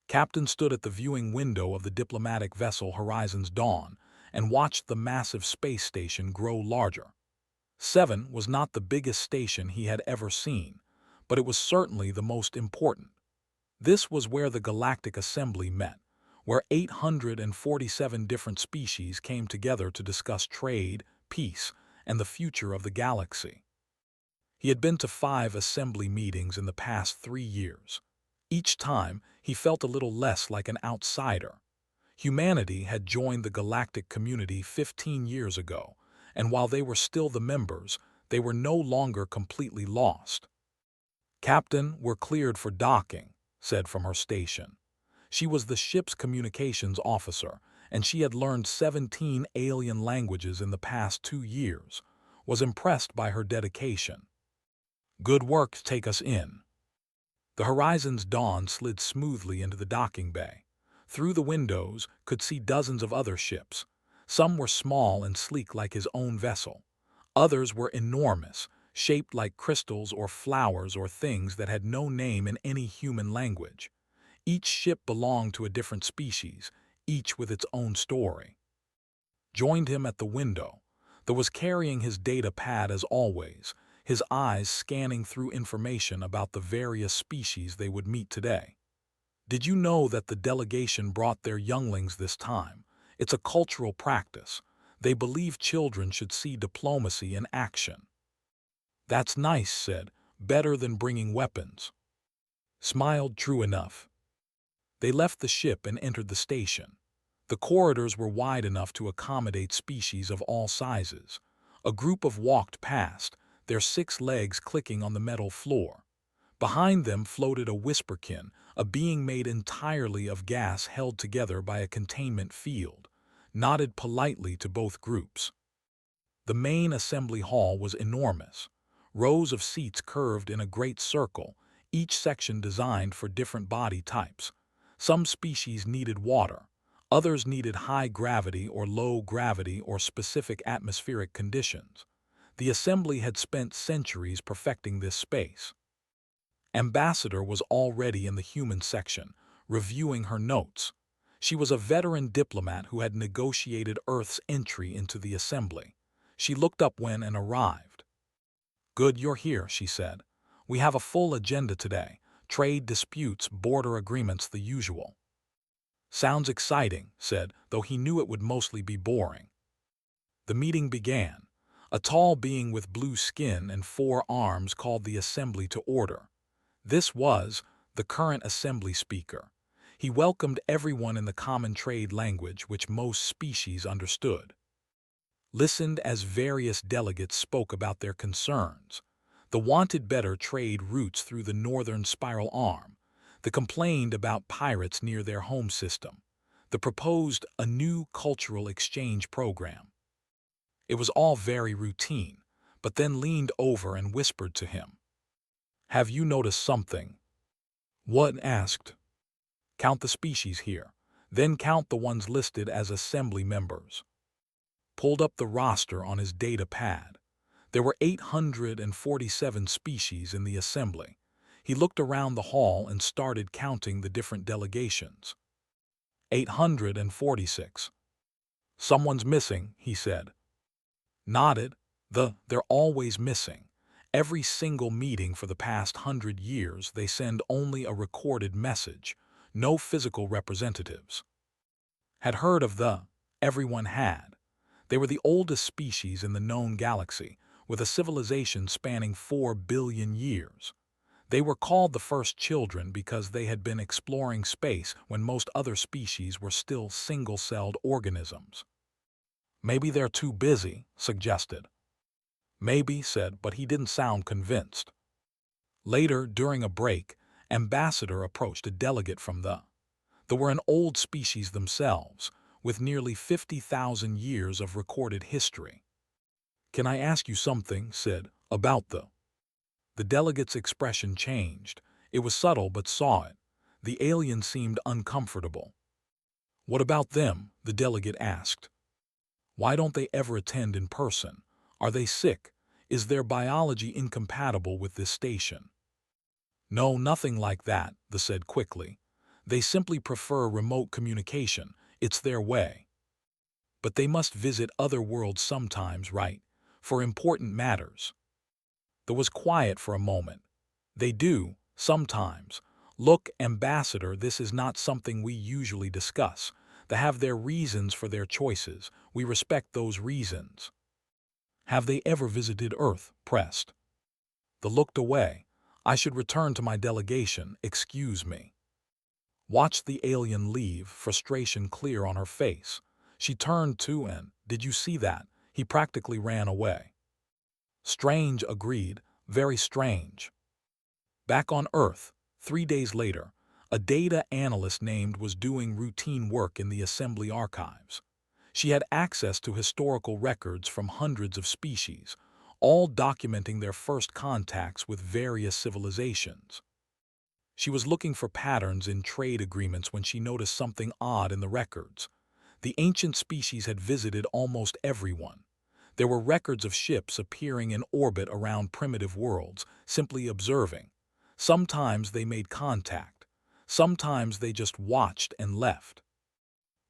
Captain stood at the viewing window of the diplomatic vessel Horizon's Dawn and watched the massive space station grow larger. 7 was not the biggest station he had ever seen, but it was certainly the most important. This was where the Galactic Assembly met, where 847 different species came together to discuss trade, peace, and the future of the galaxy. He had been to 5 assembly meetings in the past 3 years. Each time, he felt a little less like an outsider. Humanity had joined the galactic community 15 years ago, and while they were still the members, they were no longer completely lost. "Captain, we're cleared for docking," said from her station. She was the ship's communications officer, and she had learned 17 alien languages in the past 2 years, was impressed by her dedication. "Good work, take us in." The Horizon's Dawn slid smoothly into the docking bay. Through the windows, could see dozens of other ships. Some were small and sleek like his own vessel. Others were enormous, shaped like crystals or flowers or things that had no name in any human language. Each ship belonged to a different species, each with its own story. Joined him at the window. There was carrying his data pad as always, his eyes scanning through information about the various species they would meet today. "Did you know that the delegation brought their younglings this time? It's a cultural practice. They believe children should see diplomacy in action." "That's nice," said, "better than bringing weapons." Smiled true enough. They left the ship and entered the station. The corridors were wide enough to accommodate species of all sizes. A group walked past, their 6 legs clicking on the metal floor. Behind them floated a whisperkin, a being made entirely of gas held together by a containment field, nodded politely to both groups. The main assembly hall was enormous. Rows of seats curved in a great circle, each section designed for different body types. Some species needed water, others needed high gravity or low gravity or specific atmospheric conditions. The assembly had spent centuries perfecting this space. Ambassador was already in the human section, reviewing her notes. She was a veteran diplomat who had negotiated Earth's entry into the assembly. She looked up when and arrived. "Good you're here," she said. "We have a full agenda today. Trade disputes, border agreements, the usual." "Sounds exciting," said, though he knew it would mostly be boring. The meeting began. A tall being with blue skin and 4 arms called the assembly to order. This was the current assembly speaker. He welcomed everyone in the common trade language which most species understood. Listened as various delegates spoke about their concerns. The wanted better trade routes through the northern spiral arm. The complained about pirates near their home system. The proposed a new cultural exchange program. It was all very routine, but then leaned over and whispered to him. "Have you noticed something?" What asked. "Count the species here, then count the ones listed as assembly members." Pulled up the roster on his data pad. There were 847 species in the assembly. He looked around the hall and started counting the different delegations. 846. "Someone's missing," he said. Nodded. They're always missing. Every single meeting for the past 100 years they send only a recorded message, no physical representatives. Had heard of everyone had. They were the oldest species in the known galaxy, with a civilization spanning 4 billion years. They were called the first children because they had been exploring space when most other species were still single-celled organisms. "Maybe they're too busy," suggested. "Maybe," said, but he didn't sound convinced. Later, during a break, Ambassador approached a delegate from They were an old species themselves, with nearly 50,000 years of recorded history. "Can I ask you something," said, "about The delegate's expression changed. It was subtle but saw it. The alien seemed uncomfortable. "What about them?" the delegate asked. "Why don't they ever attend in person? Are they sick? Is their biology incompatible with this station?" "No, nothing like that," the said quickly. They simply prefer remote communication. It's their way. But they must visit other worlds sometimes, right? For important matters. There was quiet for a moment. They do, sometimes. Look, Ambassador, this is not something we usually discuss. They have their reasons for their choices. We respect those reasons. Have they ever visited Earth? Pressed. The looked away. I should return to my delegation, excuse me. Watched the alien leave, frustration clear on her face. She turned to and, did you see that? He practically ran away. Strange, agreed, very strange. Back on Earth, 3 days later, a data analyst named was doing routine work in the assembly archives. She had access to historical records from hundreds of species, all documenting their first contacts with various civilizations. She was looking for patterns in trade agreements when she noticed something odd in the records. The ancient species had visited almost everyone. There were records of ships appearing in orbit around primitive worlds, simply observing. Sometimes they made contact. Sometimes they just watched and left.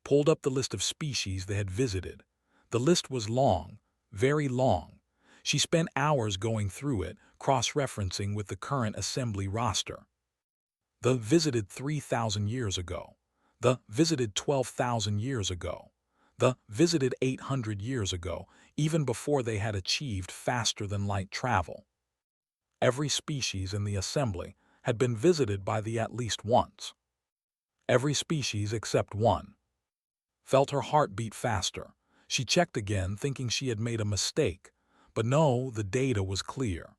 Pulled up the list of species they had visited. The list was long, very long. She spent hours going through it, cross-referencing with the current assembly roster. The visited 3,000 years ago. The visited 12,000 years ago. The visited 800 years ago, even before they had achieved faster-than-light travel. Every species in the assembly had been visited by the at least once. Every species except one. Felt her heart beat faster. She checked again, thinking she had made a mistake. But no, the data was clear.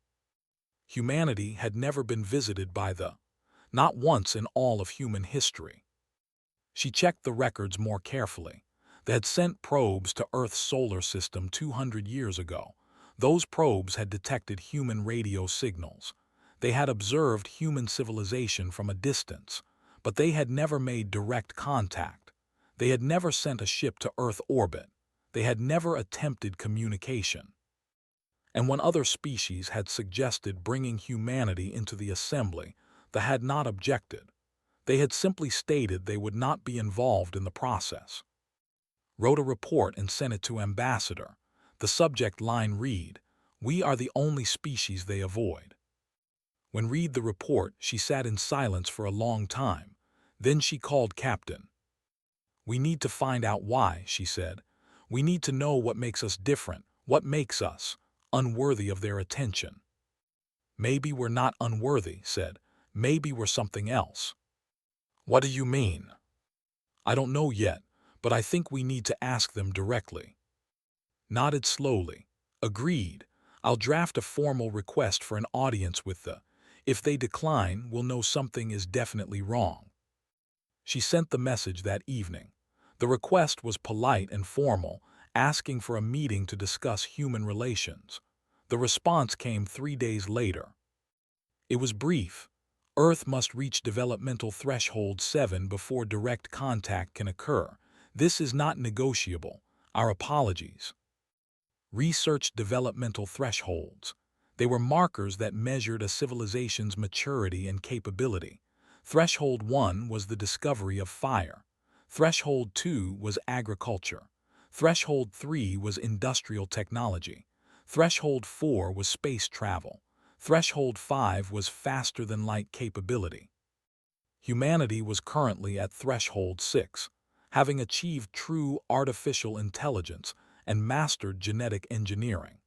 Humanity had never been visited by the not once in all of human history. She checked the records more carefully. They had sent probes to Earth's solar system 200 years ago. Those probes had detected human radio signals. They had observed human civilization from a distance, but they had never made direct contact. They had never sent a ship to Earth orbit. They had never attempted communication. And when other species had suggested bringing humanity into the assembly, they had not objected. They had simply stated they would not be involved in the process. Wrote a report and sent it to Ambassador. The subject line read, "We are the only species they avoid." When read the report, she sat in silence for a long time. Then she called Captain. "We need to find out why," she said. "We need to know what makes us different, what makes us unworthy of their attention." "Maybe we're not unworthy," said. "Maybe we're something else." "What do you mean?" "I don't know yet, but I think we need to ask them directly." Nodded slowly. "Agreed. I'll draft a formal request for an audience with the. If they decline, we'll know something is definitely wrong." She sent the message that evening. The request was polite and formal, asking for a meeting to discuss human relations. The response came 3 days later. It was brief. Earth must reach developmental threshold 7 before direct contact can occur. This is not negotiable. Our apologies. Researched developmental thresholds. They were markers that measured a civilization's maturity and capability. Threshold 1 was the discovery of fire. Threshold 2 was agriculture. Threshold 3 was industrial technology. Threshold 4 was space travel. Threshold 5 was faster-than-light capability. Humanity was currently at Threshold 6, having achieved true artificial intelligence and mastered genetic engineering.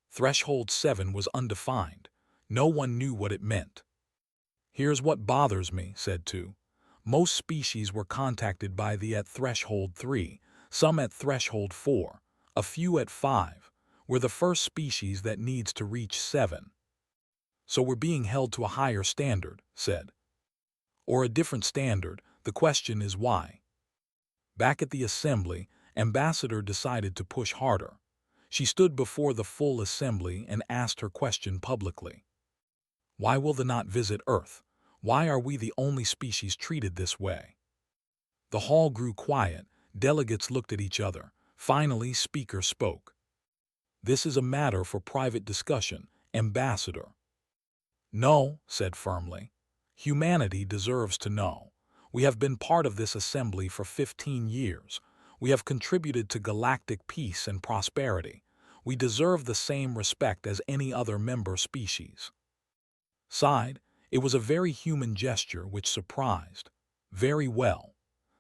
Threshold 7 was undefined. No one knew what it meant. "Here's what bothers me," said Tu. "Most species were contacted by the at Threshold 3, some at Threshold 4, a few at 5. We're the first species that needs to reach 7. So we're being held to a higher standard," said. "Or a different standard. The question is why." Back at the assembly, Ambassador decided to push harder. She stood before the full assembly and asked her question publicly. "Why will they not visit Earth? Why are we the only species treated this way?" The hall grew quiet. Delegates looked at each other. Finally, speaker spoke. "This is a matter for private discussion, Ambassador." "No," said firmly. "Humanity deserves to know. We have been part of this assembly for 15 years. We have contributed to galactic peace and prosperity. We deserve the same respect as any other member species. Sighed, it was a very human gesture which surprised. Very well.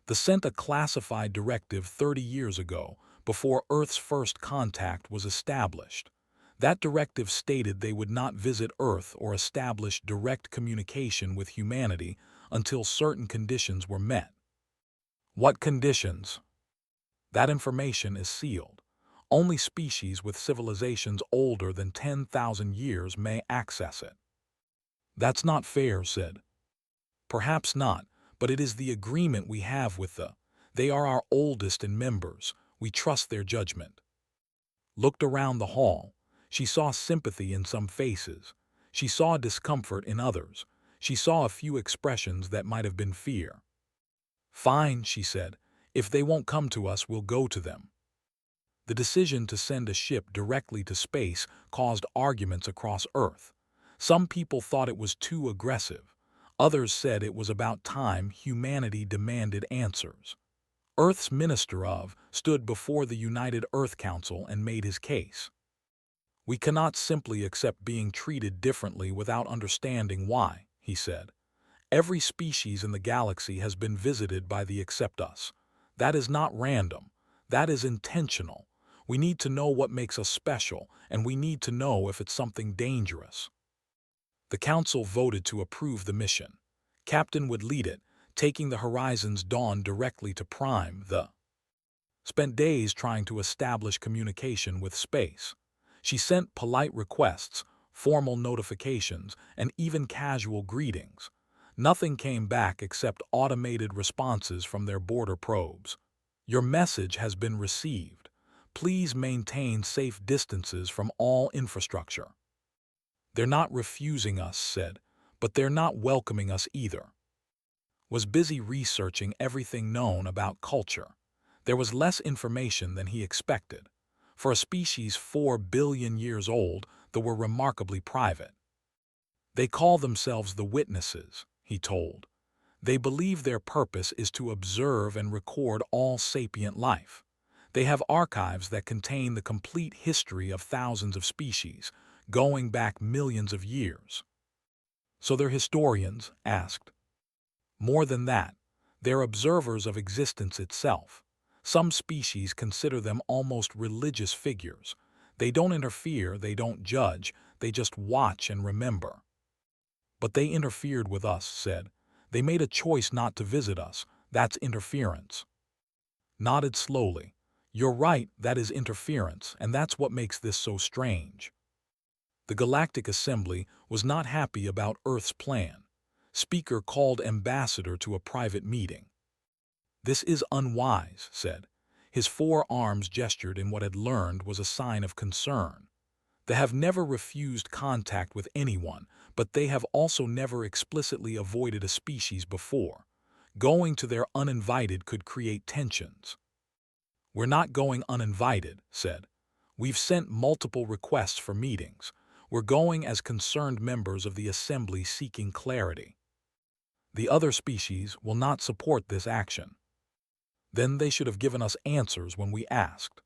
The sent a classified directive 30 years ago, before Earth's first contact was established. That directive stated they would not visit Earth or establish direct communication with humanity until certain conditions were met. What conditions? That information is sealed. Only species with civilizations older than 10,000 years may access it. That's not fair, said. Perhaps not, but it is the agreement we have with the. They are our oldest in members. We trust their judgment. Looked around the hall. She saw sympathy in some faces. She saw discomfort in others. She saw a few expressions that might have been fear. Fine, she said. If they won't come to us, we'll go to them. The decision to send a ship directly to space caused arguments across Earth. Some people thought it was too aggressive. Others said it was about time humanity demanded answers. Earth's Minister of stood before the United Earth Council and made his case. We cannot simply accept being treated differently without understanding why, he said. Every species in the galaxy has been visited by the Accept Us. That is not random. That is intentional. We need to know what makes us special, and we need to know if it's something dangerous. The Council voted to approve the mission. Captain would lead it, taking the Horizon's Dawn directly to Prime. Spent days trying to establish communication with space. She sent polite requests, formal notifications, and even casual greetings. Nothing came back except automated responses from their border probes. Your message has been received. Please maintain safe distances from all infrastructure. They're not refusing us, said, but they're not welcoming us either. Was busy researching everything known about culture. There was less information than he expected. For a species 4 billion years old, they were remarkably private. They call themselves the Witnesses, he told. They believe their purpose is to observe and record all sapient life. They have archives that contain the complete history of thousands of species, going back millions of years. So they're historians? Asked. More than that, they're observers of existence itself. Some species consider them almost religious figures. They don't interfere, they don't judge, they just watch and remember. But they interfered with us, said. They made a choice not to visit us. That's interference. Nodded slowly. You're right, that is interference, and that's what makes this so strange. The Galactic Assembly was not happy about Earth's plan. Speaker called ambassador to a private meeting. This is unwise, said. His 4 arms gestured in what had learned was a sign of concern. They have never refused contact with anyone, but they have also never explicitly avoided a species before. Going to their uninvited could create tensions. We're not going uninvited, said. We've sent multiple requests for meetings. We're going as concerned members of the Assembly seeking clarity. The other species will not support this action. Then they should have given us answers when we asked.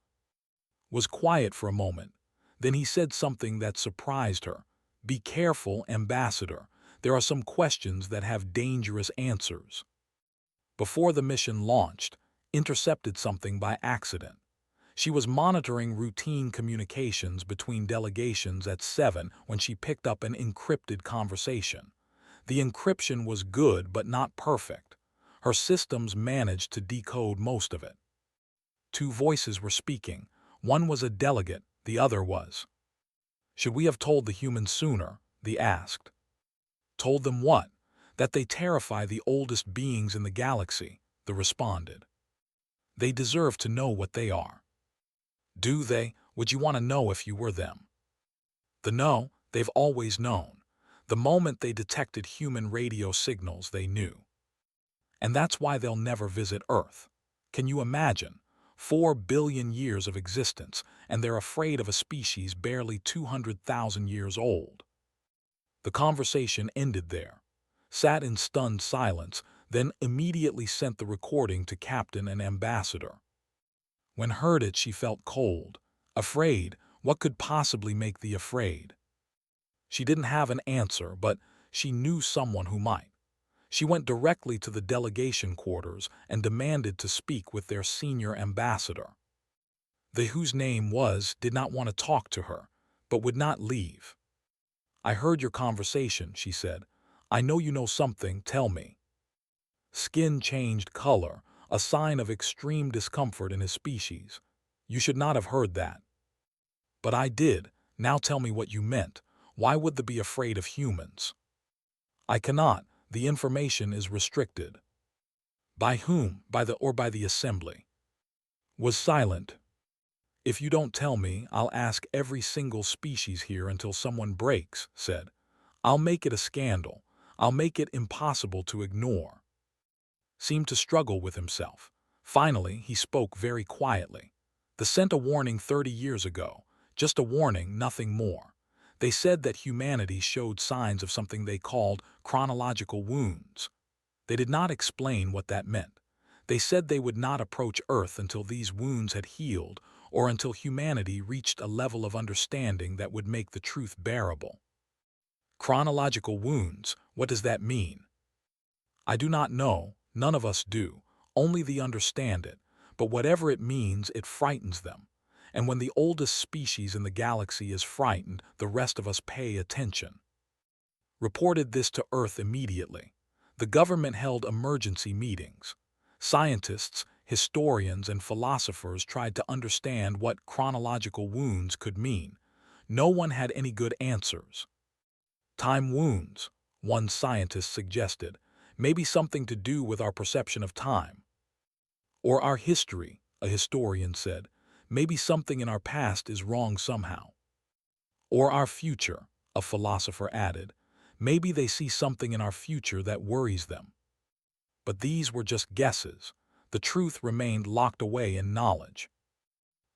Was quiet for a moment. Then he said something that surprised her. Be careful, Ambassador. There are some questions that have dangerous answers. Before the mission launched, intercepted something by accident. She was monitoring routine communications between delegations at 7 when she picked up an encrypted conversation. The encryption was good but not perfect. Her systems managed to decode most of it. 2 voices were speaking. One was a delegate, the other was. Should we have told the humans sooner? They asked. Told them what? That they terrify the oldest beings in the galaxy, they responded. They deserve to know what they are. Do they? Would you want to know if you were them? The no, they've always known. The moment they detected human radio signals, they knew. And that's why they'll never visit Earth. Can you imagine? 4 billion years of existence, and they're afraid of a species barely 200,000 years old. The conversation ended there. Sat in stunned silence, then immediately sent the recording to captain and ambassador. When heard it, she felt cold. Afraid? What could possibly make thee afraid? She didn't have an answer, but she knew someone who might. She went directly to the delegation quarters and demanded to speak with their senior ambassador. The whose name did not want to talk to her, but would not leave. "I heard your conversation," she said. "I know you know something, tell me." Skin changed color, a sign of extreme discomfort in his species. "You should not have heard that." "But I did. Now tell me what you meant. Why would they be afraid of humans?" "I cannot. The information is restricted." "By whom? By the assembly?" Was silent. "If you don't tell me, I'll ask every single species here until someone breaks," said. "I'll make it a scandal. I'll make it impossible to ignore." Seemed to struggle with himself. Finally, he spoke very quietly. "They sent a warning 30 years ago. Just a warning, nothing more. They said that humanity showed signs of something they called chronological wounds. They did not explain what that meant. They said they would not approach Earth until these wounds had healed or until humanity reached a level of understanding that would make the truth bearable." Chronological wounds, what does that mean? "I do not know, none of us do, only they understand it, but whatever it means, it frightens them. And when the oldest species in the galaxy is frightened, the rest of us pay attention." Reported this to Earth immediately. The government held emergency meetings. Scientists, historians, and philosophers tried to understand what chronological wounds could mean. No one had any good answers. "Time wounds," one scientist suggested, "maybe something to do with our perception of time." "Or our history," a historian said. "Maybe something in our past is wrong somehow." "Or our future," a philosopher added. "Maybe they see something in our future that worries them." But these were just guesses. The truth remained locked away in knowledge.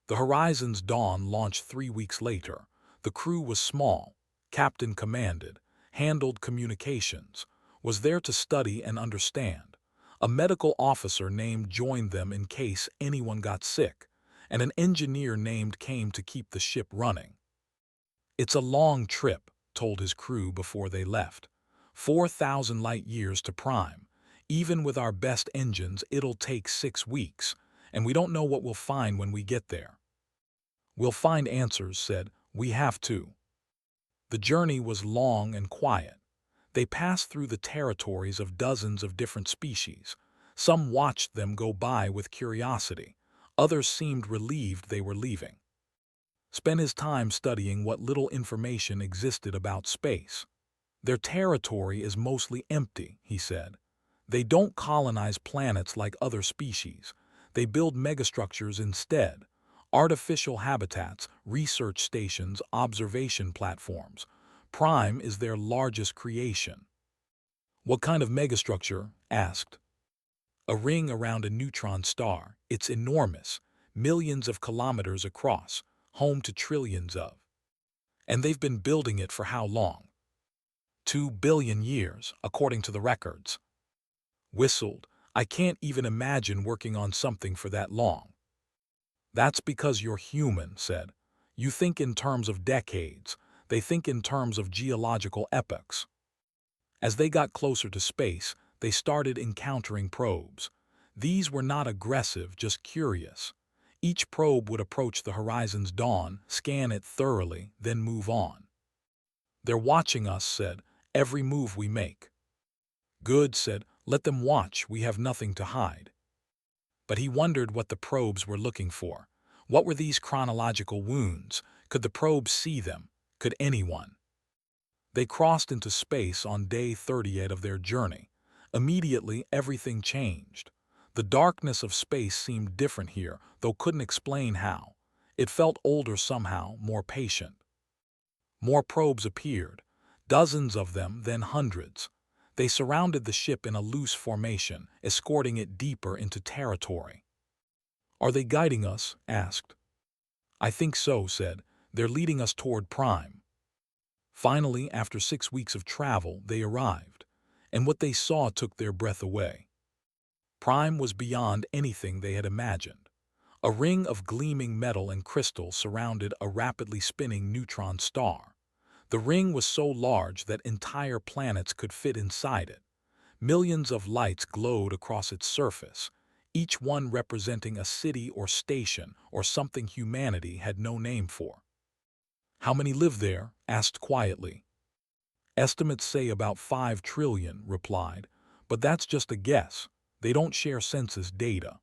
The Horizon's Dawn launched 3 weeks later. The crew was small. Captain commanded, handled communications, was there to study and understand. A medical officer named joined them in case anyone got sick, and an engineer named came to keep the ship running. "It's a long trip," told his crew before they left. 4,000 light years to Prime. Even with our best engines, it'll take 6 weeks, and we don't know what we'll find when we get there. "We'll find answers," said. "We have to." The journey was long and quiet. They passed through the territories of dozens of different species. Some watched them go by with curiosity. Others seemed relieved they were leaving. Spent his time studying what little information existed about space. "Their territory is mostly empty," he said. "They don't colonize planets like other species. They build megastructures instead. Artificial habitats, research stations, observation platforms. Prime is their largest creation." "What kind of megastructure?" asked. "A ring around a neutron star. It's enormous, millions of kilometers across, home to trillions of." "And they've been building it for how long?" 2 billion years, according to the records." Whistled. "I can't even imagine working on something for that long." "That's because you're human," said. "You think in terms of decades. They think in terms of geological epochs." As they got closer to space, they started encountering probes. These were not aggressive, just curious. Each probe would approach the Horizon's Dawn, scan it thoroughly, then move on. "They're watching us," said. "Every move we make." "Good," said. "Let them watch. We have nothing to hide." But he wondered what the probes were looking for. What were these chronological wounds? Could the probes see them? Could anyone? They crossed into space on day 38 of their journey. Immediately, everything changed. The darkness of space seemed different here, though couldn't explain how. It felt older somehow, more patient. More probes appeared. Dozens of them, then hundreds. They surrounded the ship in a loose formation, escorting it deeper into territory. "Are they guiding us?" asked. "I think so," said. "They're leading us toward Prime." Finally, after 6 weeks of travel, they arrived. and what they saw took their breath away. Prime was beyond anything they had imagined. A ring of gleaming metal and crystal surrounded a rapidly spinning neutron star. The ring was so large that entire planets could fit inside it. Millions of lights glowed across its surface, each one representing a city or station or something humanity had no name for. "How many live there?" asked quietly. "Estimates say about 5 trillion," replied, "but that's just a guess. They don't share census data."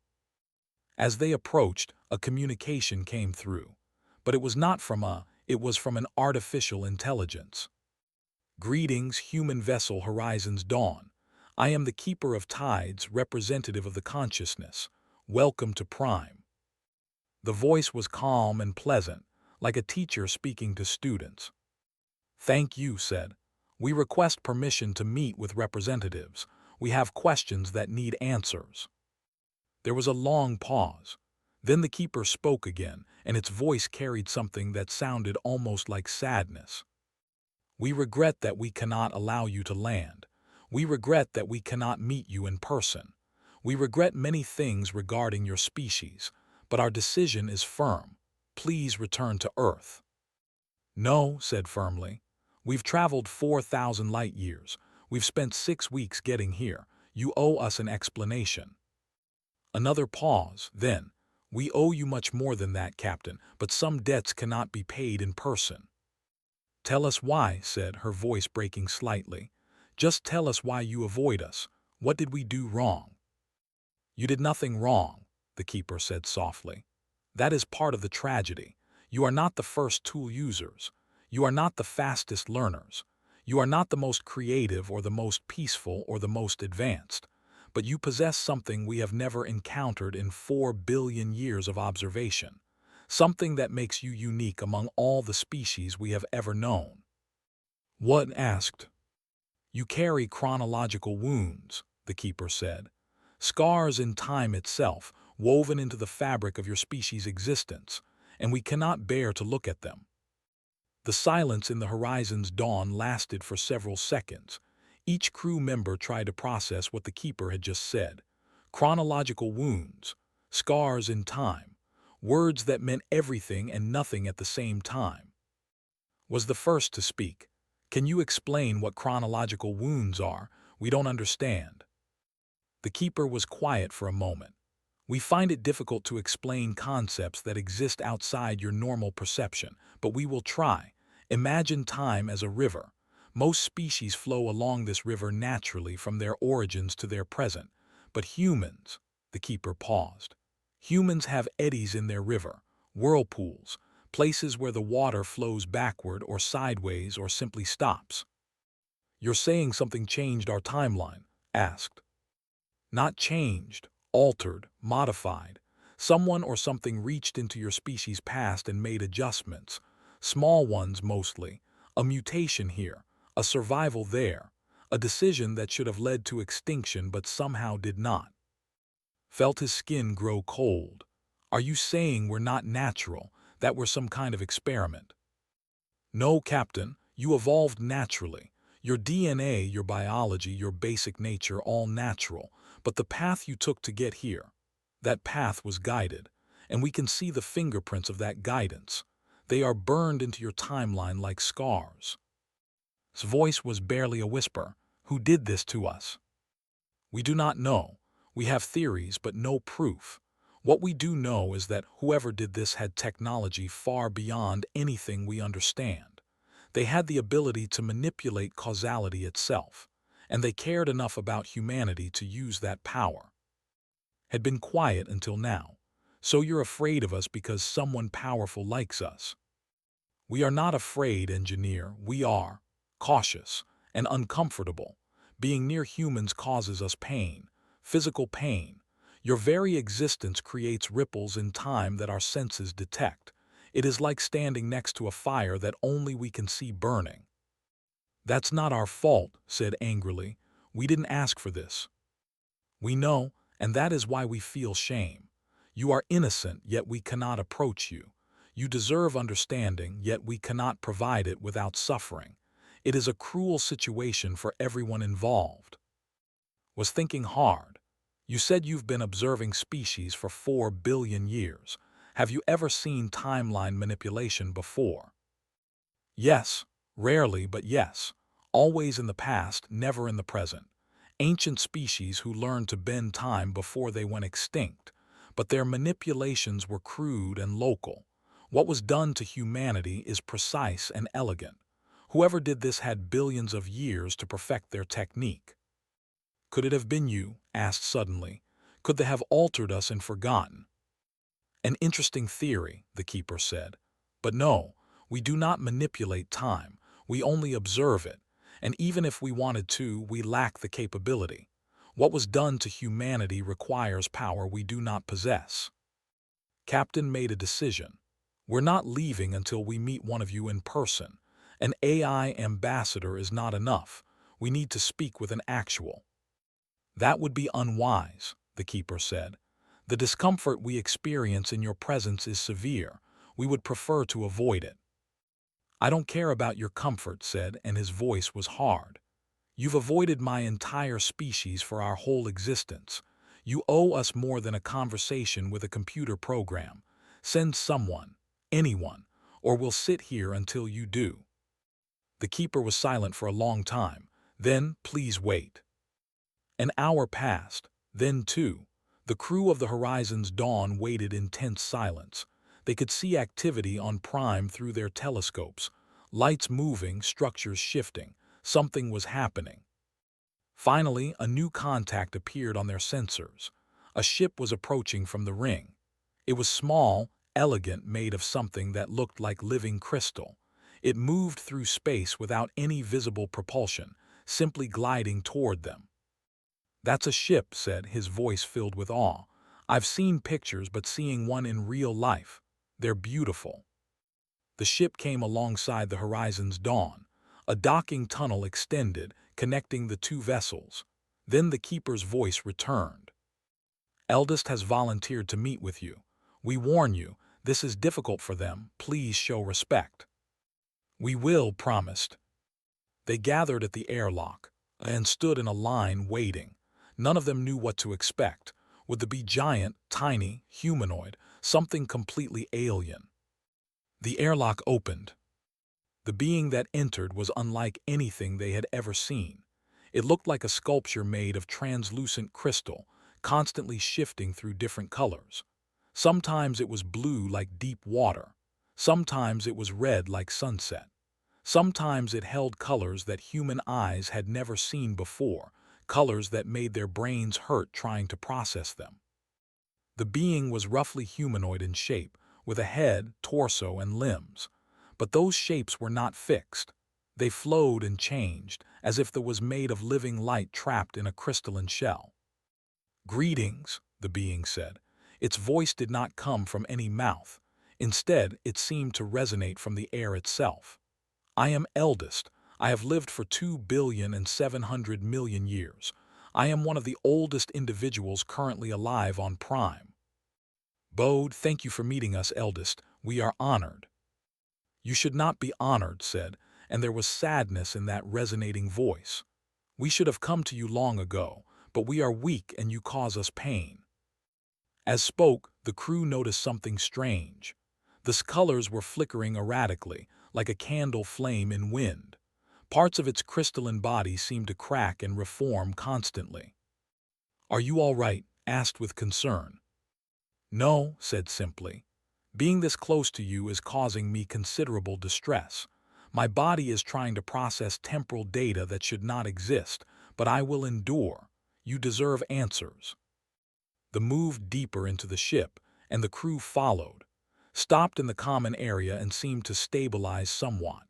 As they approached, a communication came through. But it was not from it was from an artificial intelligence. "Greetings, human vessel Horizon's Dawn. I am the Keeper of Tides, representative of the consciousness. Welcome to Prime." The voice was calm and pleasant, like a teacher speaking to students. "Thank you," said. "We request permission to meet with representatives. We have questions that need answers." There was a long pause. Then the keeper spoke again, and its voice carried something that sounded almost like sadness. "We regret that we cannot allow you to land. We regret that we cannot meet you in person. We regret many things regarding your species, but our decision is firm. Please return to Earth." "No," said firmly. "We've traveled 4,000 light years. We've spent 6 weeks getting here. You owe us an explanation." Another pause, then, "We owe you much more than that, Captain, but some debts cannot be paid in person." "Tell us why," said her voice breaking slightly. "Just tell us why you avoid us. What did we do wrong?" "You did nothing wrong," the keeper said softly. "That is part of the tragedy. You are not the first tool users. You are not the fastest learners. You are not the most creative or the most peaceful or the most advanced. But you possess something we have never encountered in 4 billion years of observation, something that makes you unique among all the species we have ever known." "What?" asked. "You carry chronological wounds," the keeper said. "Scars in time itself, woven into the fabric of your species' existence, and we cannot bear to look at them." The silence in the Horizon's Dawn lasted for several seconds. Each crew member tried to process what the keeper had just said. Chronological wounds, scars in time, words that meant everything and nothing at the same time. Was the first to speak. "Can you explain what chronological wounds are? We don't understand." The keeper was quiet for a moment. "We find it difficult to explain concepts that exist outside your normal perception, but we will try. Imagine time as a river. Most species flow along this river naturally from their origins to their present. But humans," the keeper paused, "humans have eddies in their river, whirlpools, places where the water flows backward or sideways or simply stops." "You're saying something changed our timeline?" asked. "Not changed, altered, modified. Someone or something reached into your species' past and made adjustments. Small ones mostly. A mutation here, a survival there, a decision that should have led to extinction but somehow did not." Felt his skin grow cold. "Are you saying we're not natural, that we're some kind of experiment?" "No, Captain, you evolved naturally. Your DNA, your biology, your basic nature, all natural. But the path you took to get here, that path was guided, and we can see the fingerprints of that guidance. They are burned into your timeline like scars." His voice was barely a whisper. "Who did this to us?" "We do not know. We have theories, but no proof. What we do know is that whoever did this had technology far beyond anything we understand. They had the ability to manipulate causality itself, and they cared enough about humanity to use that power." Had been quiet until now. "So you're afraid of us because someone powerful likes us?" "We are not afraid, engineer. We are cautious and uncomfortable. Being near humans causes us pain, physical pain. Your very existence creates ripples in time that our senses detect. It is like standing next to a fire that only we can see burning." "That's not our fault," said angrily. "We didn't ask for this." "We know, and that is why we feel shame. You are innocent, yet we cannot approach you. You deserve understanding, yet we cannot provide it without suffering. It is a cruel situation for everyone involved." was thinking hard. You said you've been observing species for 4 billion years. Have you ever seen timeline manipulation before? Yes, rarely, but yes. Always in the past, never in the present. Ancient species who learned to bend time before they went extinct, but their manipulations were crude and local. What was done to humanity is precise and elegant. Whoever did this had billions of years to perfect their technique. Could it have been you? Asked suddenly. Could they have altered us and forgotten? An interesting theory, the keeper said. But no, we do not manipulate time. We only observe it. And even if we wanted to, we lack the capability. What was done to humanity requires power we do not possess. Captain made a decision. We're not leaving until we meet one of you in person. An AI ambassador is not enough. We need to speak with an actual. That would be unwise, the keeper said. The discomfort we experience in your presence is severe. We would prefer to avoid it. I don't care about your comfort, said, and his voice was hard. You've avoided my entire species for our whole existence. You owe us more than a conversation with a computer program. Send someone, anyone, or we'll sit here until you do. The keeper was silent for a long time. Then, please wait. An hour passed. Then two. The crew of the Horizon's Dawn waited in tense silence. They could see activity on Prime through their telescopes. Lights moving, structures shifting. Something was happening. Finally, a new contact appeared on their sensors. A ship was approaching from the ring. It was small, elegant, made of something that looked like living crystal. It moved through space without any visible propulsion, simply gliding toward them. That's a ship, said, his voice filled with awe. I've seen pictures, but seeing one in real life, they're beautiful. The ship came alongside the Horizon's Dawn. A docking tunnel extended, connecting the two vessels. Then the keeper's voice returned. Eldest has volunteered to meet with you. We warn you, this is difficult for them. Please show respect. We will, promised. They gathered at the airlock and stood in a line waiting. None of them knew what to expect. Would they be giant, tiny, humanoid, something completely alien? The airlock opened. The being that entered was unlike anything they had ever seen. It looked like a sculpture made of translucent crystal, constantly shifting through different colors. Sometimes it was blue like deep water. Sometimes it was red like sunset. Sometimes it held colors that human eyes had never seen before, colors that made their brains hurt trying to process them. The being was roughly humanoid in shape, with a head, torso, and limbs. But those shapes were not fixed. They flowed and changed, as if they was made of living light trapped in a crystalline shell. Greetings, the being said. Its voice did not come from any mouth. Instead, it seemed to resonate from the air itself. I am eldest. I have lived for 2,700,000,000 years. I am one of the oldest individuals currently alive on Prime. Bode, thank you for meeting us, eldest. We are honored. You should not be honored, said, and there was sadness in that resonating voice. We should have come to you long ago, but we are weak and you cause us pain. As spoke, the crew noticed something strange. The colors were flickering erratically, like a candle flame in wind. Parts of its crystalline body seemed to crack and reform constantly. Are you all right? Asked with concern. No, said simply. Being this close to you is causing me considerable distress. My body is trying to process temporal data that should not exist, but I will endure. You deserve answers. The moved deeper into the ship, and the crew followed, stopped in the common area and seemed to stabilize somewhat.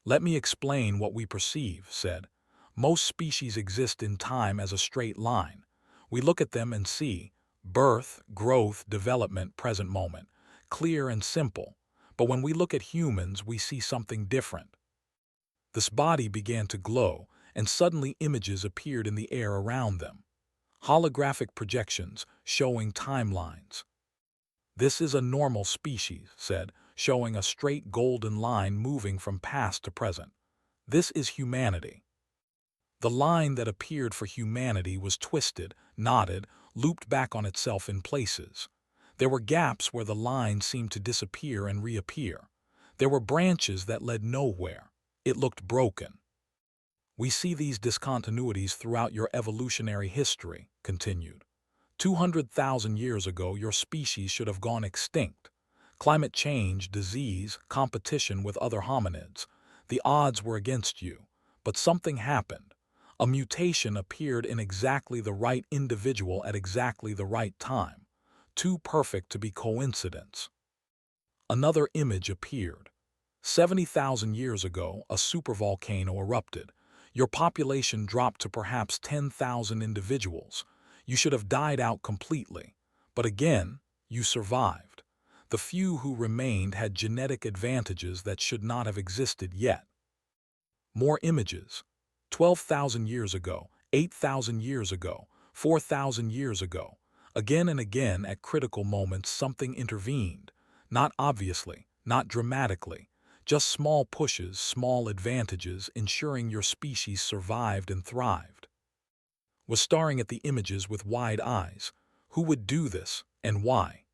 Let me explain what we perceive, said. Most species exist in time as a straight line. We look at them and see birth, growth, development, present moment, clear and simple. But when we look at humans, we see something different. This body began to glow, and suddenly images appeared in the air around them. Holographic projections showing timelines. This is a normal species, said, showing a straight golden line moving from past to present. This is humanity. The line that appeared for humanity was twisted, knotted, looped back on itself in places. There were gaps where the line seemed to disappear and reappear. There were branches that led nowhere. It looked broken. We see these discontinuities throughout your evolutionary history, continued. 200,000 years ago, your species should have gone extinct. Climate change, disease, competition with other hominids. The odds were against you. But something happened. A mutation appeared in exactly the right individual at exactly the right time. Too perfect to be coincidence. Another image appeared. 70,000 years ago, a supervolcano erupted. Your population dropped to perhaps 10,000 individuals. You should have died out completely. But again, you survived. The few who remained had genetic advantages that should not have existed yet. More images. 12,000 years ago, 8,000 years ago, 4,000 years ago. Again and again at critical moments something intervened. Not obviously, not dramatically. Just small pushes, small advantages, ensuring your species survived and thrived. Was staring at the images with wide eyes. Who would do this, and why?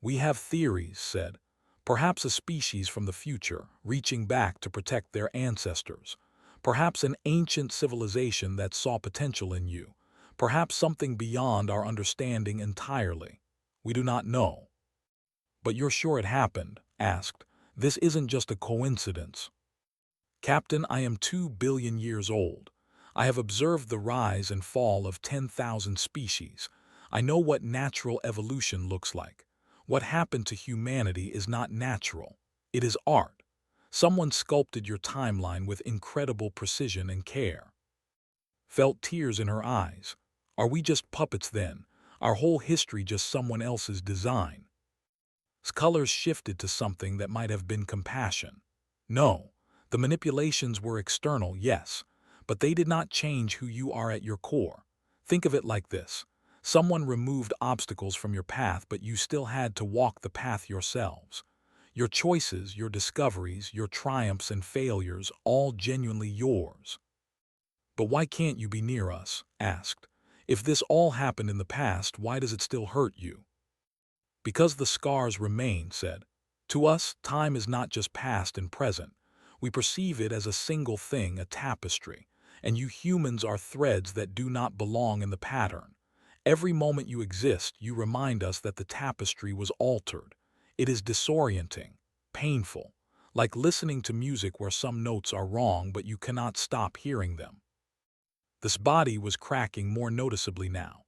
We have theories, said. Perhaps a species from the future, reaching back to protect their ancestors. Perhaps an ancient civilization that saw potential in you. Perhaps something beyond our understanding entirely. We do not know. But you're sure it happened? Asked. This isn't just a coincidence. Captain, I am 2 billion years old. I have observed the rise and fall of 10,000 species. I know what natural evolution looks like. What happened to humanity is not natural. It is art. Someone sculpted your timeline with incredible precision and care. Felt tears in her eyes. Are we just puppets then? Our whole history just someone else's design? Colors shifted to something that might have been compassion. No, the manipulations were external, yes, but they did not change who you are at your core. Think of it like this. Someone removed obstacles from your path, but you still had to walk the path yourselves. Your choices, your discoveries, your triumphs and failures, all genuinely yours. But why can't you be near us? Asked. If this all happened in the past, why does it still hurt you? Because the scars remain, said. To us, time is not just past and present. We perceive it as a single thing, a tapestry, and you humans are threads that do not belong in the pattern. Every moment you exist, you remind us that the tapestry was altered. It is disorienting, painful, like listening to music where some notes are wrong but you cannot stop hearing them. This body was cracking more noticeably now.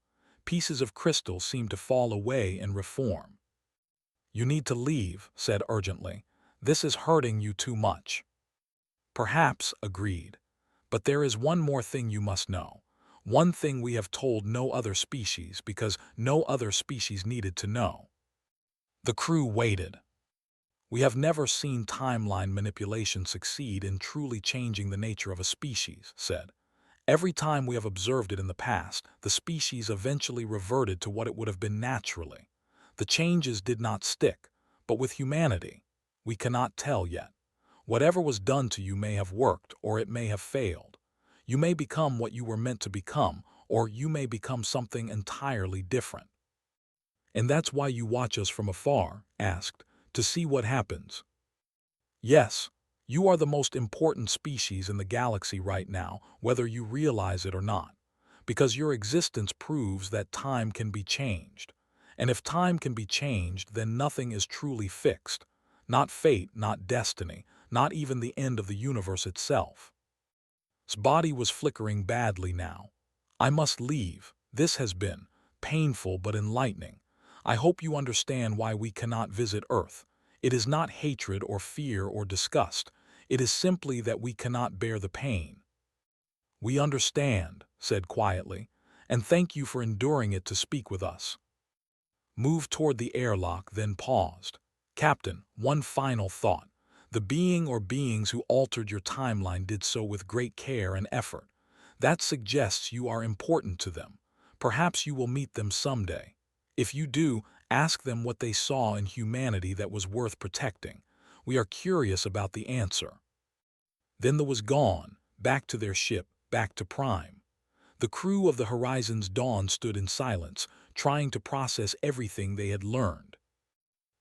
Pieces of crystal seemed to fall away and reform. You need to leave, said urgently. This is hurting you too much. Perhaps, agreed. But there is one more thing you must know. One thing we have told no other species because no other species needed to know. The crew waited. We have never seen timeline manipulation succeed in truly changing the nature of a species, said. Every time we have observed it in the past, the species eventually reverted to what it would have been naturally. The changes did not stick, but with humanity, we cannot tell yet. Whatever was done to you may have worked, or it may have failed. You may become what you were meant to become, or you may become something entirely different. And that's why you watch us from afar, asked, to see what happens. Yes, you are the most important species in the galaxy right now, whether you realize it or not, because your existence proves that time can be changed. And if time can be changed, then nothing is truly fixed. Not fate, not destiny, not even the end of the universe itself. His body was flickering badly now. I must leave. This has been painful but enlightening. I hope you understand why we cannot visit Earth. It is not hatred or fear or disgust. It is simply that we cannot bear the pain. We understand, said quietly, and thank you for enduring it to speak with us. Moved toward the airlock, then paused. Captain, one final thought. The being or beings who altered your timeline did so with great care and effort. That suggests you are important to them. Perhaps you will meet them someday. If you do, ask them what they saw in humanity that was worth protecting. We are curious about the answer. Then they was gone, back to their ship, back to Prime. The crew of the Horizon's Dawn stood in silence, trying to process everything they had learned.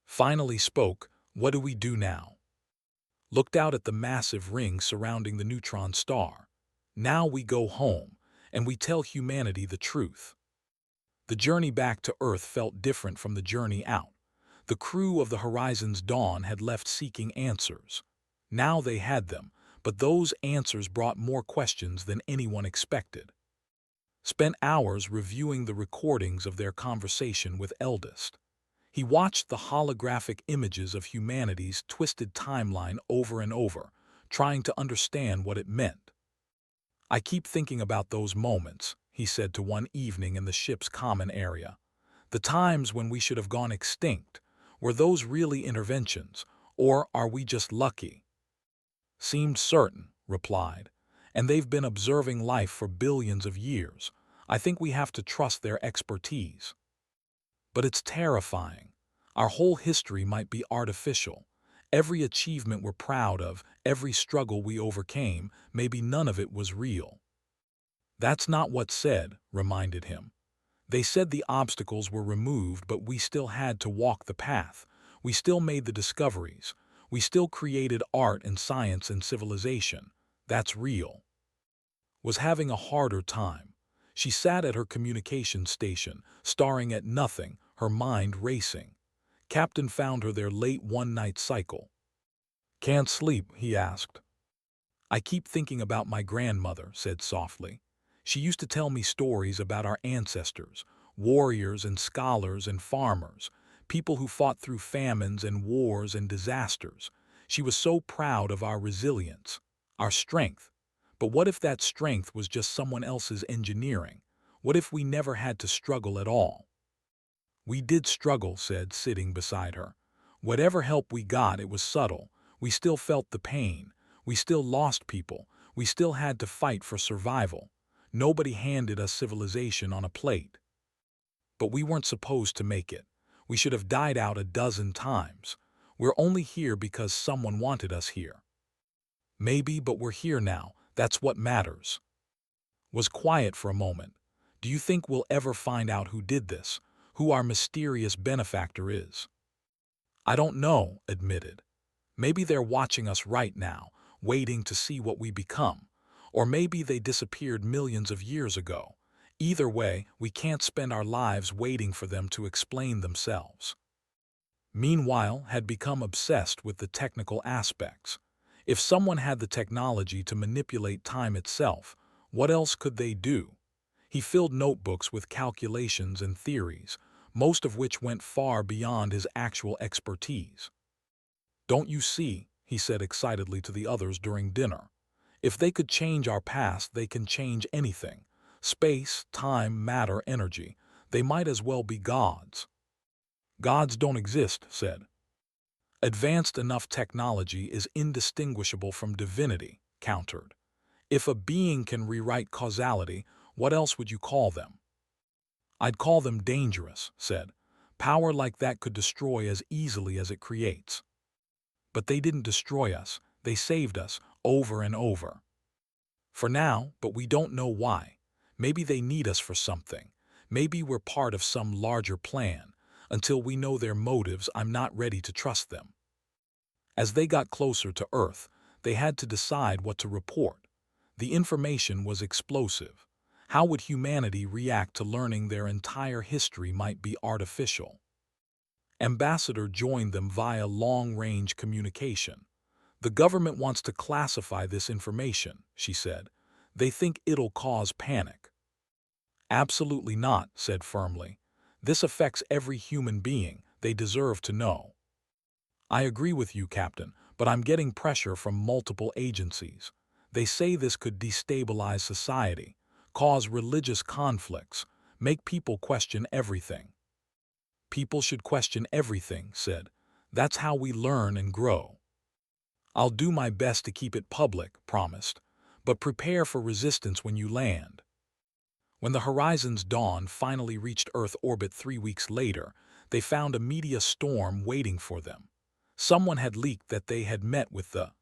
Finally spoke, "What do we do now?" Looked out at the massive ring surrounding the neutron star. "Now we go home, and we tell humanity the truth." The journey back to Earth felt different from the journey out. The crew of the Horizon's Dawn had left seeking answers. Now they had them, but those answers brought more questions than anyone expected. Spent hours reviewing the recordings of their conversation with Eldest. He watched the holographic images of humanity's twisted timeline over and over, trying to understand what it meant. "I keep thinking about those moments," he said to one evening in the ship's common area. "The times when we should have gone extinct. Were those really interventions, or are we just lucky?" "Seemed certain," replied. "And they've been observing life for billions of years. I think we have to trust their expertise." "But it's terrifying. Our whole history might be artificial. Every achievement we're proud of, every struggle we overcame, maybe none of it was real." "That's not what's said," reminded him. "They said the obstacles were removed, but we still had to walk the path. We still made the discoveries. We still created art and science and civilization. That's real." Was having a harder time. She sat at her communication station, staring at nothing, her mind racing. Captain found her there late one night cycle. "Can't sleep?" he asked. "I keep thinking about my grandmother," said softly. "She used to tell me stories about our ancestors, warriors and scholars and farmers, people who fought through famines and wars and disasters. She was so proud of our resilience, our strength. But what if that strength was just someone else's engineering? What if we never had to struggle at all?" "We did struggle," said, sitting beside her. "Whatever help we got, it was subtle. We still felt the pain. We still lost people. We still had to fight for survival. Nobody handed us civilization on a plate. But we weren't supposed to make it. We should have died out a dozen times. We're only here because someone wanted us here. Maybe, but we're here now. That's what matters." Was quiet for a moment. "Do you think we'll ever find out who did this? Who our mysterious benefactor is?" "I don't know," admitted. "Maybe they're watching us right now, waiting to see what we become. Or maybe they disappeared millions of years ago. Either way, we can't spend our lives waiting for them to explain themselves." Meanwhile, had become obsessed with the technical aspects. If someone had the technology to manipulate time itself, what else could they do? He filled notebooks with calculations and theories, most of which went far beyond his actual expertise. "Don't you see?" he said excitedly to the others during dinner. "If they could change our past, they can change anything. Space, time, matter, energy. They might as well be gods." "Gods don't exist," said. "Advanced enough technology is indistinguishable from divinity," countered. "If a being can rewrite causality, what else would you call them?" "I'd call them dangerous," said. "Power like that could destroy as easily as it creates." "But they didn't destroy us. They saved us, over and over." "For now, but we don't know why. Maybe they need us for something. Maybe we're part of some larger plan. Until we know their motives, I'm not ready to trust them." As they got closer to Earth, they had to decide what to report. The information was explosive. How would humanity react to learning their entire history might be artificial? Ambassador joined them via long-range communication. "The government wants to classify this information," she said. "They think it'll cause panic." "Absolutely not," said firmly. "This affects every human being. They deserve to know." "I agree with you, Captain, but I'm getting pressure from multiple agencies. They say this could destabilize society, cause religious conflicts, make people question everything." "People should question everything," said. "That's how we learn and grow." "I'll do my best to keep it public," promised. "But prepare for resistance when you land." When the Horizon's Dawn finally reached Earth orbit 3 weeks later, they found a media storm waiting for them. Someone had leaked that they had met with the...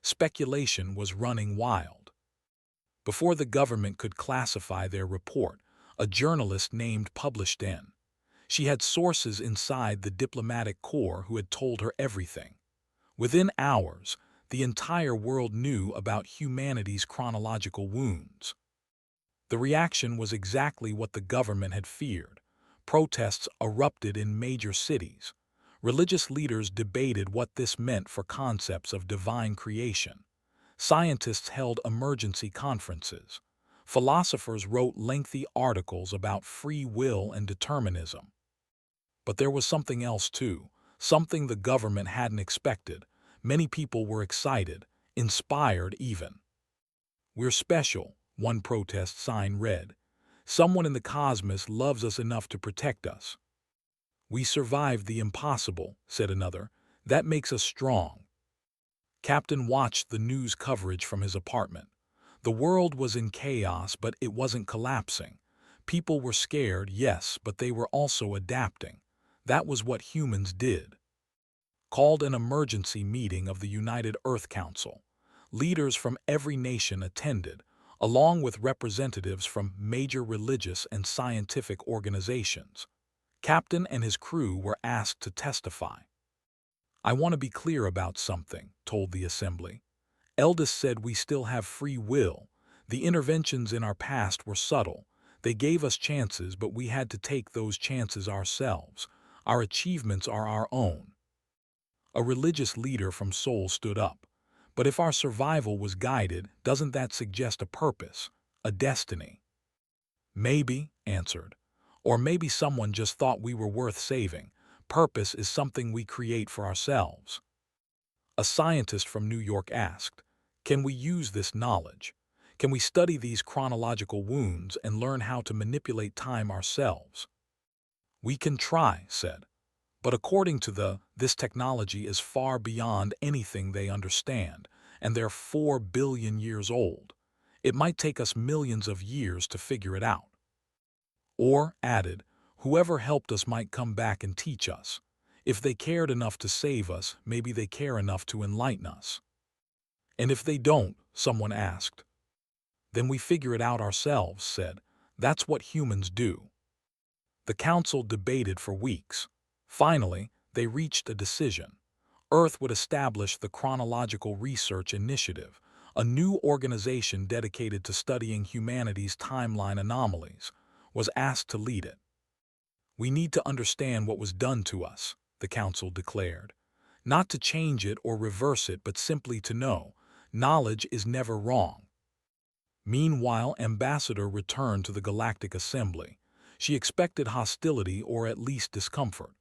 Speculation was running wild. Before the government could classify their report, a journalist named published in. She had sources inside the diplomatic corps who had told her everything. Within hours, the entire world knew about humanity's chronological wounds. The reaction was exactly what the government had feared. Protests erupted in major cities. Religious leaders debated what this meant for concepts of divine creation. Scientists held emergency conferences. Philosophers wrote lengthy articles about free will and determinism. But there was something else too, something the government hadn't expected. Many people were excited, inspired even. "We're special," one protest sign read. "Someone in the cosmos loves us enough to protect us." "We survived the impossible," said another. "That makes us strong." Captain watched the news coverage from his apartment. The world was in chaos, but it wasn't collapsing. People were scared, yes, but they were also adapting. That was what humans did. Called an emergency meeting of the United Earth Council. Leaders from every nation attended, along with representatives from major religious and scientific organizations. Captain and his crew were asked to testify. "I want to be clear about something," told the assembly. "Eldest said we still have free will. The interventions in our past were subtle. They gave us chances, but we had to take those chances ourselves. Our achievements are our own." A religious leader from Seoul stood up. "But if our survival was guided, doesn't that suggest a purpose, a destiny?" "Maybe," answered. "Or maybe someone just thought we were worth saving. Purpose is something we create for ourselves." A scientist from New York asked, "Can we use this knowledge? Can we study these chronological wounds and learn how to manipulate time ourselves?" "We can try," said. "But according to this technology is far beyond anything they understand, and they're 4 billion years old. It might take us millions of years to figure it out." Or, added, "Whoever helped us might come back and teach us. If they cared enough to save us, maybe they care enough to enlighten us." "And if they don't?" someone asked. "Then we figure it out ourselves," said. "That's what humans do." The council debated for weeks. Finally, they reached a decision. Earth would establish the Chronological Research Initiative, a new organization dedicated to studying humanity's timeline anomalies, was asked to lead it. "We need to understand what was done to us," the council declared. "Not to change it or reverse it, but simply to know. Knowledge is never wrong." Meanwhile, Ambassador returned to the Galactic Assembly. She expected hostility or at least discomfort.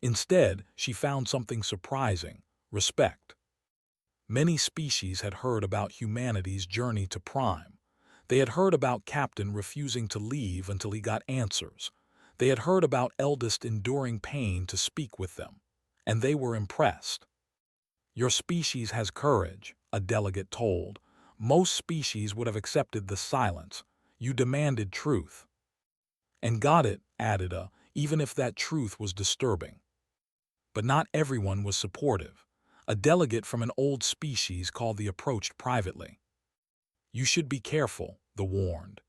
Instead, she found something surprising: respect. Many species had heard about humanity's journey to Prime. They had heard about Captain refusing to leave until he got answers. They had heard about Eldest enduring pain to speak with them. And they were impressed. "Your species has courage," a delegate told. "Most species would have accepted the silence. You demanded truth." "And got it," added a, "even if that truth was disturbing." But not everyone was supportive. A delegate from an old species called the approach privately. "You should be careful," the warned.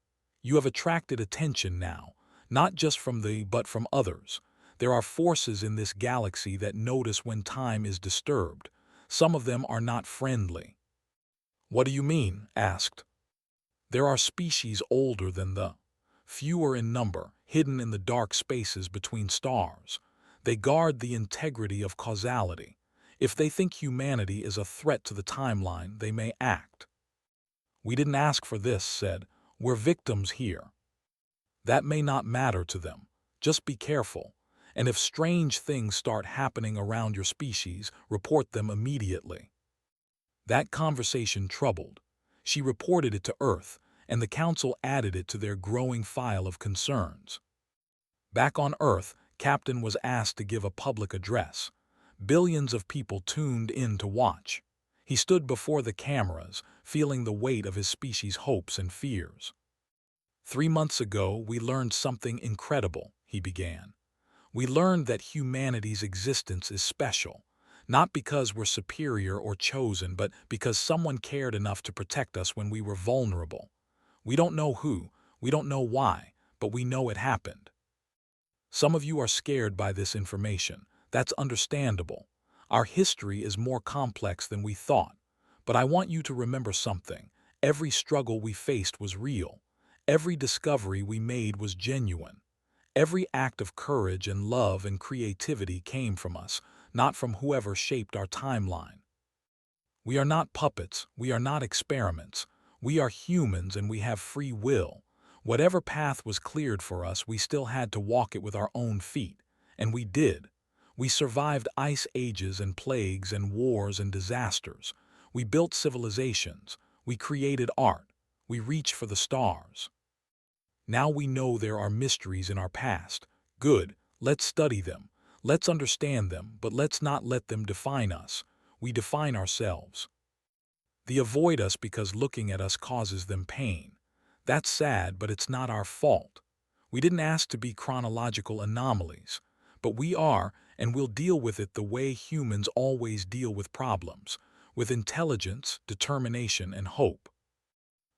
"You have attracted attention now, not just from but from others. There are forces in this galaxy that notice when time is disturbed. Some of them are not friendly." "What do you mean?" asked. "There are species older than fewer in number, hidden in the dark spaces between stars. They guard the integrity of causality. If they think humanity is a threat to the timeline, they may act." "We didn't ask for this," said. "We're victims here." "That may not matter to them. Just be careful. And if strange things start happening around your species, report them immediately." That conversation troubled. She reported it to Earth, and the Council added it to their growing file of concerns. Back on Earth, Captain was asked to give a public address. Billions of people tuned in to watch. He stood before the cameras, feeling the weight of his species' hopes and fears. "3 months ago, we learned something incredible," he began. "We learned that humanity's existence is special, not because we're superior or chosen, but because someone cared enough to protect us when we were vulnerable. We don't know who, we don't know why, but we know it happened. Some of you are scared by this information. That's understandable. Our history is more complex than we thought. But I want you to remember something. Every struggle we faced was real. Every discovery we made was genuine. Every act of courage and love and creativity came from us, not from whoever shaped our timeline. We are not puppets, we are not experiments. We are humans and we have free will. Whatever path was cleared for us, we still had to walk it with our own feet. And we did. We survived ice ages and plagues and wars and disasters. We built civilizations. We created art. We reached for the stars. Now we know there are mysteries in our past. Good, let's study them. Let's understand them, but let's not let them define us. We define ourselves. They avoid us because looking at us causes them pain. That's sad, but it's not our fault. We didn't ask to be chronological anomalies. But we are, and we'll deal with it the way humans always deal with problems, with intelligence, determination, and hope.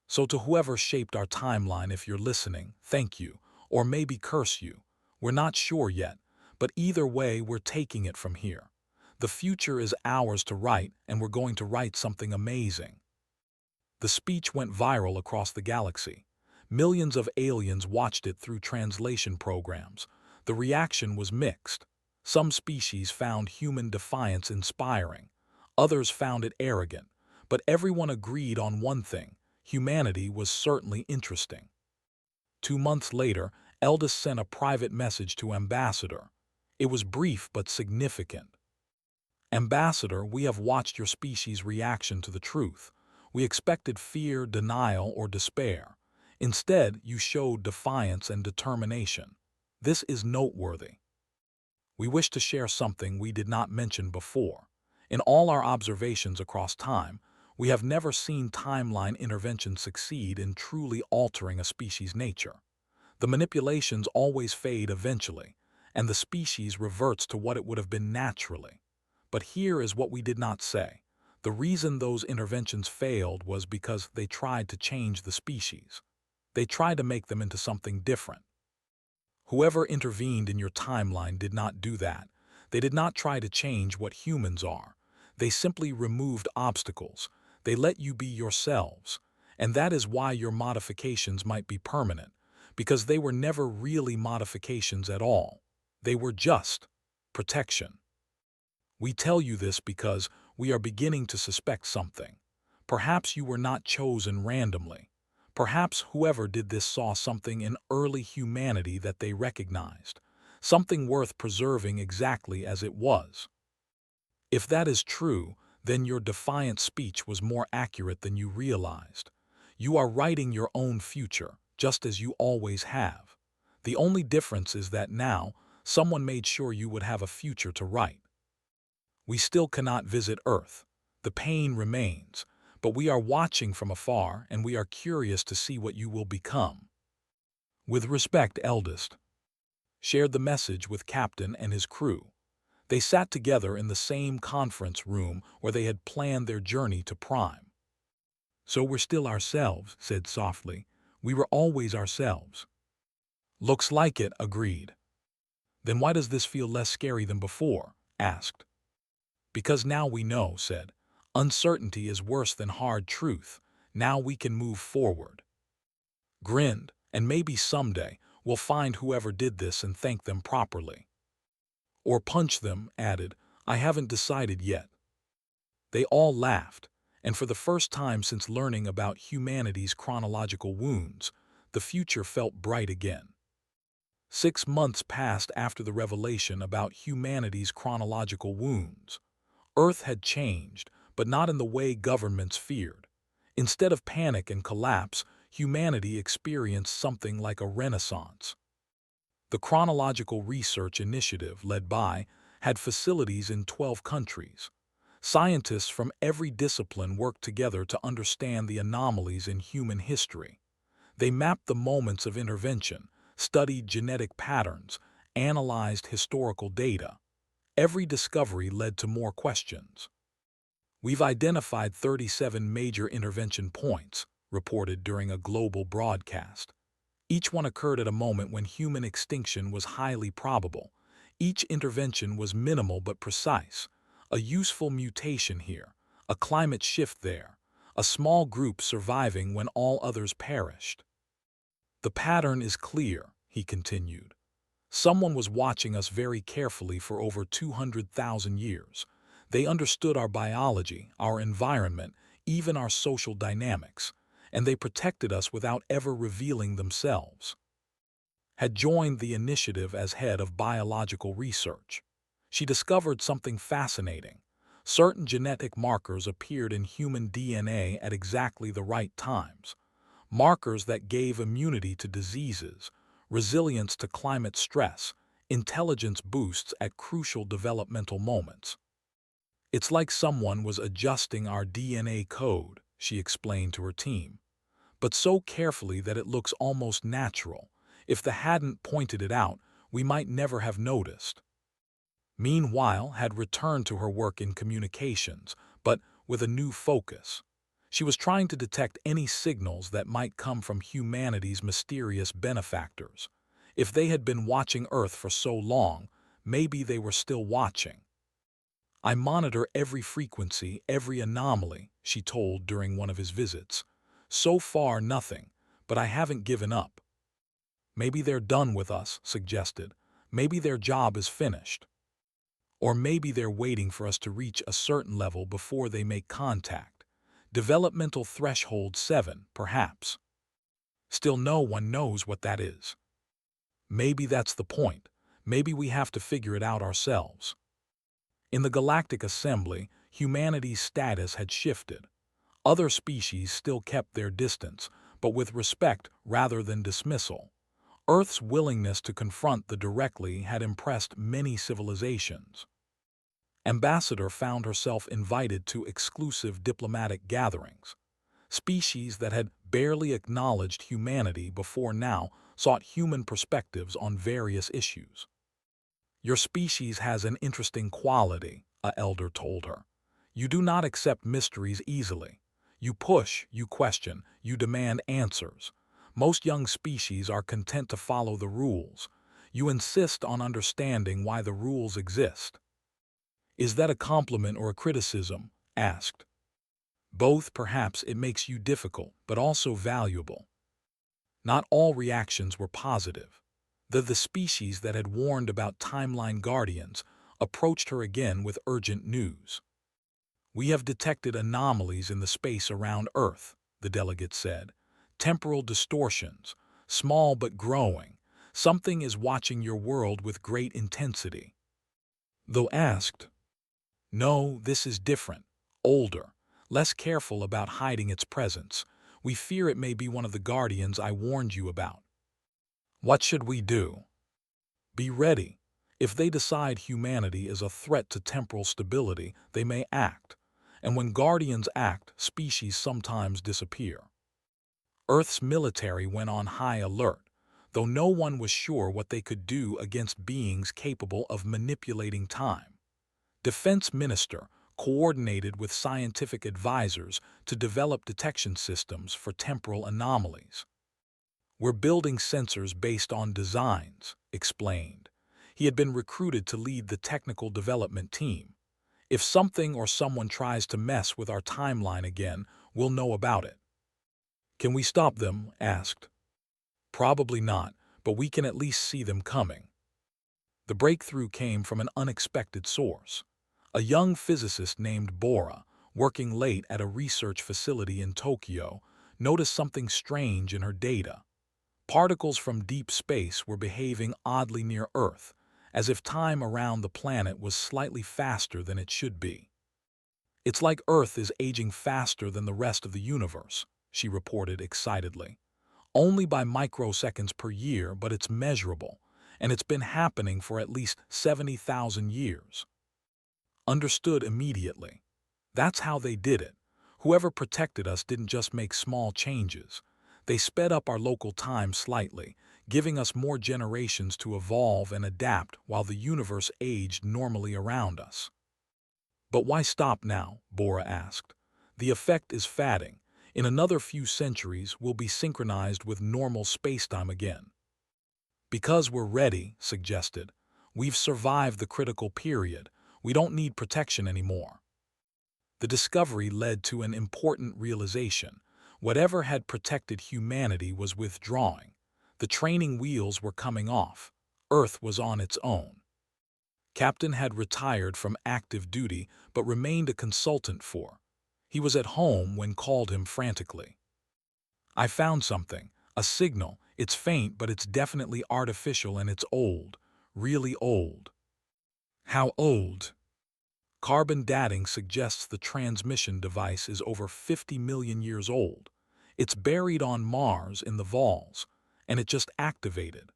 So to whoever shaped our timeline, if you're listening, thank you, or maybe curse you. We're not sure yet, but either way, we're taking it from here. The future is ours to write, and we're going to write something amazing. The speech went viral across the galaxy. Millions of aliens watched it through translation programs. The reaction was mixed. Some species found human defiance inspiring. Others found it arrogant. But everyone agreed on one thing: humanity was certainly interesting. 2 months later, Eldest sent a private message to Ambassador. It was brief but significant. Ambassador, we have watched your species' reaction to the truth. We expected fear, denial, or despair. Instead, you showed defiance and determination. This is noteworthy. We wish to share something we did not mention before. In all our observations across time, we have never seen timeline intervention succeed in truly altering a species' nature. The manipulations always fade eventually, and the species reverts to what it would have been naturally. But here is what we did not say. The reason those interventions failed was because they tried to change the species. They tried to make them into something different. Whoever intervened in your timeline did not do that. They did not try to change what humans are. They simply removed obstacles. They let you be yourselves. And that is why your modifications might be permanent, because they were never really modifications at all. They were just protection. We tell you this because we are beginning to suspect something. Perhaps you were not chosen randomly. Perhaps whoever did this saw something in early humanity that they recognized, something worth preserving exactly as it was. If that is true, then your defiant speech was more accurate than you realized. You are writing your own future, just as you always have. The only difference is that now, someone made sure you would have a future to write. We still cannot visit Earth. The pain remains, but we are watching from afar and we are curious to see what you will become. With respect, Eldest shared the message with Captain and his crew. They sat together in the same conference room where they had planned their journey to Prime. So we're still ourselves, said softly. We were always ourselves. Looks like it, agreed. Then why does this feel less scary than before? Asked. Because now we know, said. Uncertainty is worse than hard truth. Now we can move forward. Grinned, and maybe someday we'll find whoever did this and thank them properly. Or punch them, added. I haven't decided yet. They all laughed, and for the first time since learning about humanity's chronological wounds, the future felt bright again. 6 months passed after the revelation about humanity's chronological wounds. Earth had changed, but not in the way governments feared. Instead of panic and collapse, humanity experienced something like a renaissance. The Chronological Research Initiative, led by, had facilities in 12 countries. Scientists from every discipline worked together to understand the anomalies in human history. They mapped the moments of intervention, studied genetic patterns, analyzed historical data. Every discovery led to more questions. We've identified 37 major intervention points, reported during a global broadcast. Each one occurred at a moment when human extinction was highly probable. Each intervention was minimal but precise. A useful mutation here, a climate shift there, a small group surviving when all others perished. The pattern is clear, he continued. Someone was watching us very carefully for over 200,000 years. They understood our biology, our environment, even our social dynamics, and they protected us without ever revealing themselves. Had joined the initiative as head of biological research. She discovered something fascinating. Certain genetic markers appeared in human DNA at exactly the right times. Markers that gave immunity to diseases, resilience to climate stress, intelligence boosts at crucial developmental moments. It's like someone was adjusting our DNA code, she explained to her team, but so carefully that it looks almost natural. If they hadn't pointed it out, we might never have noticed. Meanwhile, had returned to her work in communications, but with a new focus. She was trying to detect any signals that might come from humanity's mysterious benefactors. If they had been watching Earth for so long, maybe they were still watching. I monitor every frequency, every anomaly, she told during one of his visits. So far, nothing, but I haven't given up. Maybe they're done with us, suggested. Maybe their job is finished. Or maybe they're waiting for us to reach a certain level before they make contact. Developmental threshold 7, perhaps. Still no one knows what that is. Maybe that's the point. Maybe we have to figure it out ourselves. In the Galactic Assembly, humanity's status had shifted. Other species still kept their distance, but with respect rather than dismissal. Earth's willingness to confront the directly had impressed many civilizations. Ambassador found herself invited to exclusive diplomatic gatherings. Species that had barely acknowledged humanity before now sought human perspectives on various issues. Your species has an interesting quality, a elder told her. You do not accept mysteries easily. You push, you question, you demand answers. Most young species are content to follow the rules. You insist on understanding why the rules exist. Is that a compliment or a criticism? Asked. Both, perhaps. It makes you difficult, but also valuable. Not all reactions were positive. The species that had warned about timeline guardians approached her again with urgent news. We have detected anomalies in the space around Earth, the delegate said. Temporal distortions, small but growing. Something is watching your world with great intensity. Though asked, no, this is different, older, less careful about hiding its presence. We fear it may be one of the guardians I warned you about. What should we do? Be ready. If they decide humanity is a threat to temporal stability, they may act. And when guardians act, species sometimes disappear. Earth's military went on high alert, though no one was sure what they could do against beings capable of manipulating time. Defense Minister coordinated with scientific advisors to develop detection systems for temporal anomalies. We're building sensors based on designs, explained. He had been recruited to lead the technical development team. If something or someone tries to mess with our timeline again, we'll know about it. Can we stop them? Asked. Probably not, but we can at least see them coming. The breakthrough came from an unexpected source. A young physicist named Bora, working late at a research facility in Tokyo, noticed something strange in her data. Particles from deep space were behaving oddly near Earth, as if time around the planet was slightly faster than it should be. It's like Earth is aging faster than the rest of the universe, she reported excitedly. Only by microseconds per year, but it's measurable, and it's been happening for at least 70,000 years. Understood immediately. That's how they did it. Whoever protected us didn't just make small changes. They sped up our local time slightly, giving us more generations to evolve and adapt while the universe aged normally around us. But why stop now? Bora asked. The effect is fatting. In another few centuries, we'll be synchronized with normal spacetime again. Because we're ready, suggested. We've survived the critical period. We don't need protection anymore. The discovery led to an important realization. Whatever had protected humanity was withdrawing. The training wheels were coming off. Earth was on its own. Captain had retired from active duty but remained a consultant for. He was at home when called him frantically. I found something, a signal. It's faint, but it's definitely artificial and it's old, really old. How old? Carbon dating suggests the transmission device is over 50 million years old. It's buried on Mars in the Vols, and it just activated.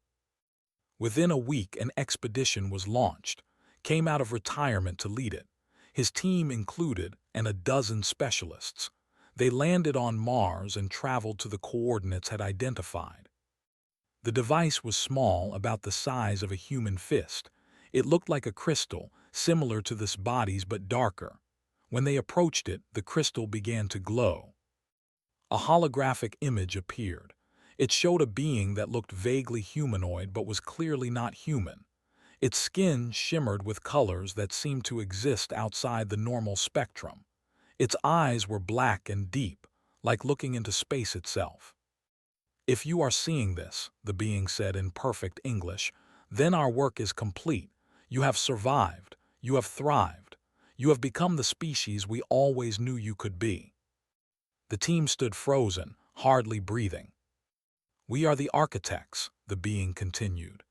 Within a week, an expedition was launched, came out of retirement to lead it. His team included a dozen specialists. They landed on Mars and traveled to the coordinates had identified. The device was small, about the size of a human fist. It looked like a crystal, similar to this body's but darker. When they approached it, the crystal began to glow. A holographic image appeared. It showed a being that looked vaguely humanoid but was clearly not human. Its skin shimmered with colors that seemed to exist outside the normal spectrum. Its eyes were black and deep, like looking into space itself. "If you are seeing this," the being said in perfect English, "then our work is complete. You have survived. You have thrived. You have become the species we always knew you could be." The team stood frozen, hardly breathing. "We are the architects," the being continued.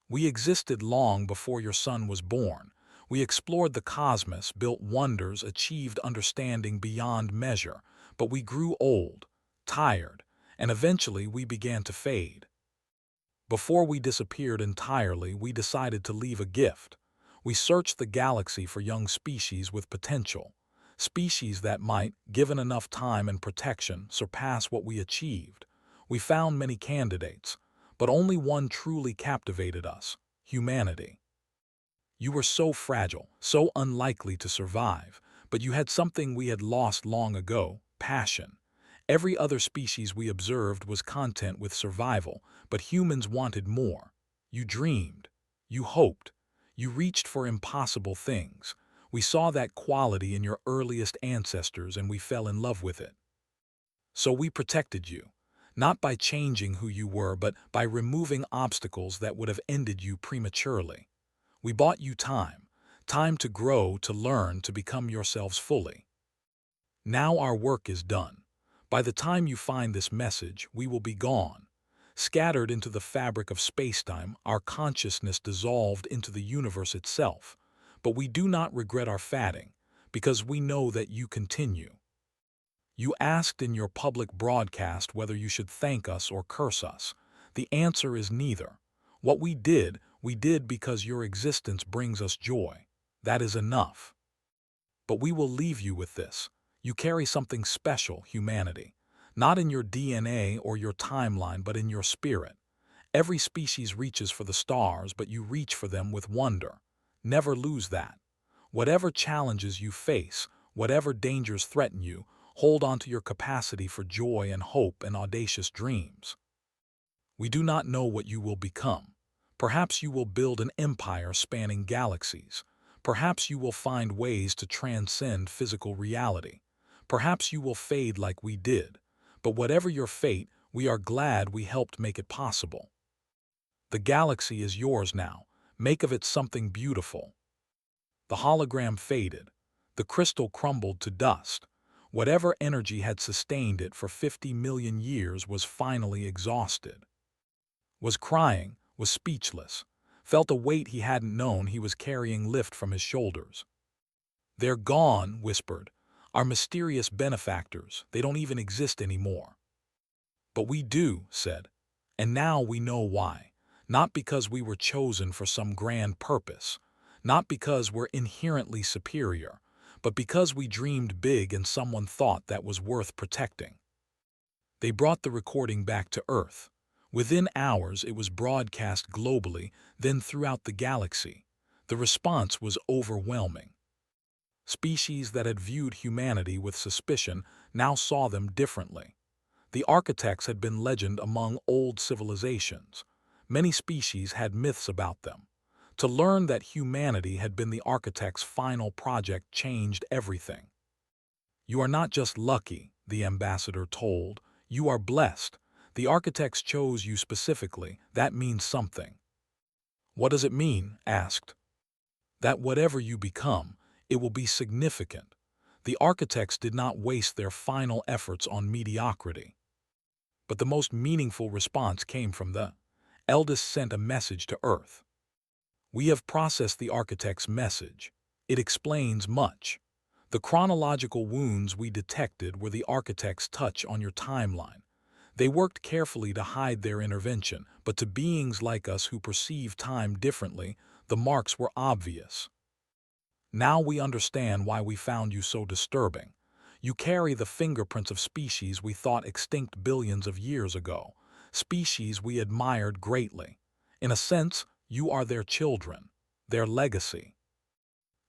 "We existed long before your son was born. We explored the cosmos, built wonders, achieved understanding beyond measure, but we grew old, tired, and eventually we began to fade. Before we disappeared entirely, we decided to leave a gift. We searched the galaxy for young species with potential, species that might, given enough time and protection, surpass what we achieved. We found many candidates, but only one truly captivated us: humanity. You were so fragile, so unlikely to survive, but you had something we had lost long ago: passion. Every other species we observed was content with survival, but humans wanted more. You dreamed. You hoped. You reached for impossible things. We saw that quality in your earliest ancestors and we fell in love with it. So we protected you, not by changing who you were, but by removing obstacles that would have ended you prematurely. We bought you time, time to grow, to learn, to become yourselves fully. Now our work is done. By the time you find this message, we will be gone. Scattered into the fabric of spacetime, our consciousness dissolved into the universe itself. But we do not regret our fading, because we know that you continue. You asked in your public broadcast whether you should thank us or curse us. The answer is neither. What we did because your existence brings us joy. That is enough. But we will leave you with this. You carry something special, humanity. Not in your DNA or your timeline, but in your spirit. Every species reaches for the stars, but you reach for them with wonder. Never lose that. Whatever challenges you face, whatever dangers threaten you, hold on to your capacity for joy and hope and audacious dreams. We do not know what you will become. Perhaps you will build an empire spanning galaxies. Perhaps you will find ways to transcend physical reality. Perhaps you will fade like we did. But whatever your fate, we are glad we helped make it possible. The galaxy is yours now. Make of it something beautiful. The hologram faded. The crystal crumbled to dust. Whatever energy had sustained it for 50 million years was finally exhausted. Was crying, was speechless, felt a weight he hadn't known he was carrying lift from his shoulders. "They're gone," whispered. "Our mysterious benefactors, they don't even exist anymore." "But we do," said. "And now we know why. Not because we were chosen for some grand purpose, not because we're inherently superior, but because we dreamed big and someone thought that was worth protecting." They brought the recording back to Earth. Within hours, it was broadcast globally, then throughout the galaxy. The response was overwhelming. Species that had viewed humanity with suspicion now saw them differently. The architects had been legend among old civilizations. Many species had myths about them. To learn that humanity had been the architect's final project changed everything. "You are not just lucky," the ambassador told. "You are blessed. The architects chose you specifically. That means something." "What does it mean?" asked. "That whatever you become, it will be significant. The architects did not waste their final efforts on mediocrity." But the most meaningful response came from the eldest sent a message to Earth. "We have processed the architect's message. It explains much. The chronological wounds we detected were the architect's touch on your timeline. They worked carefully to hide their intervention, but to beings like us who perceive time differently, the marks were obvious. Now we understand why we found you so disturbing. You carry the fingerprints of species we thought extinct billions of years ago, species we admired greatly. In a sense, you are their children, their legacy.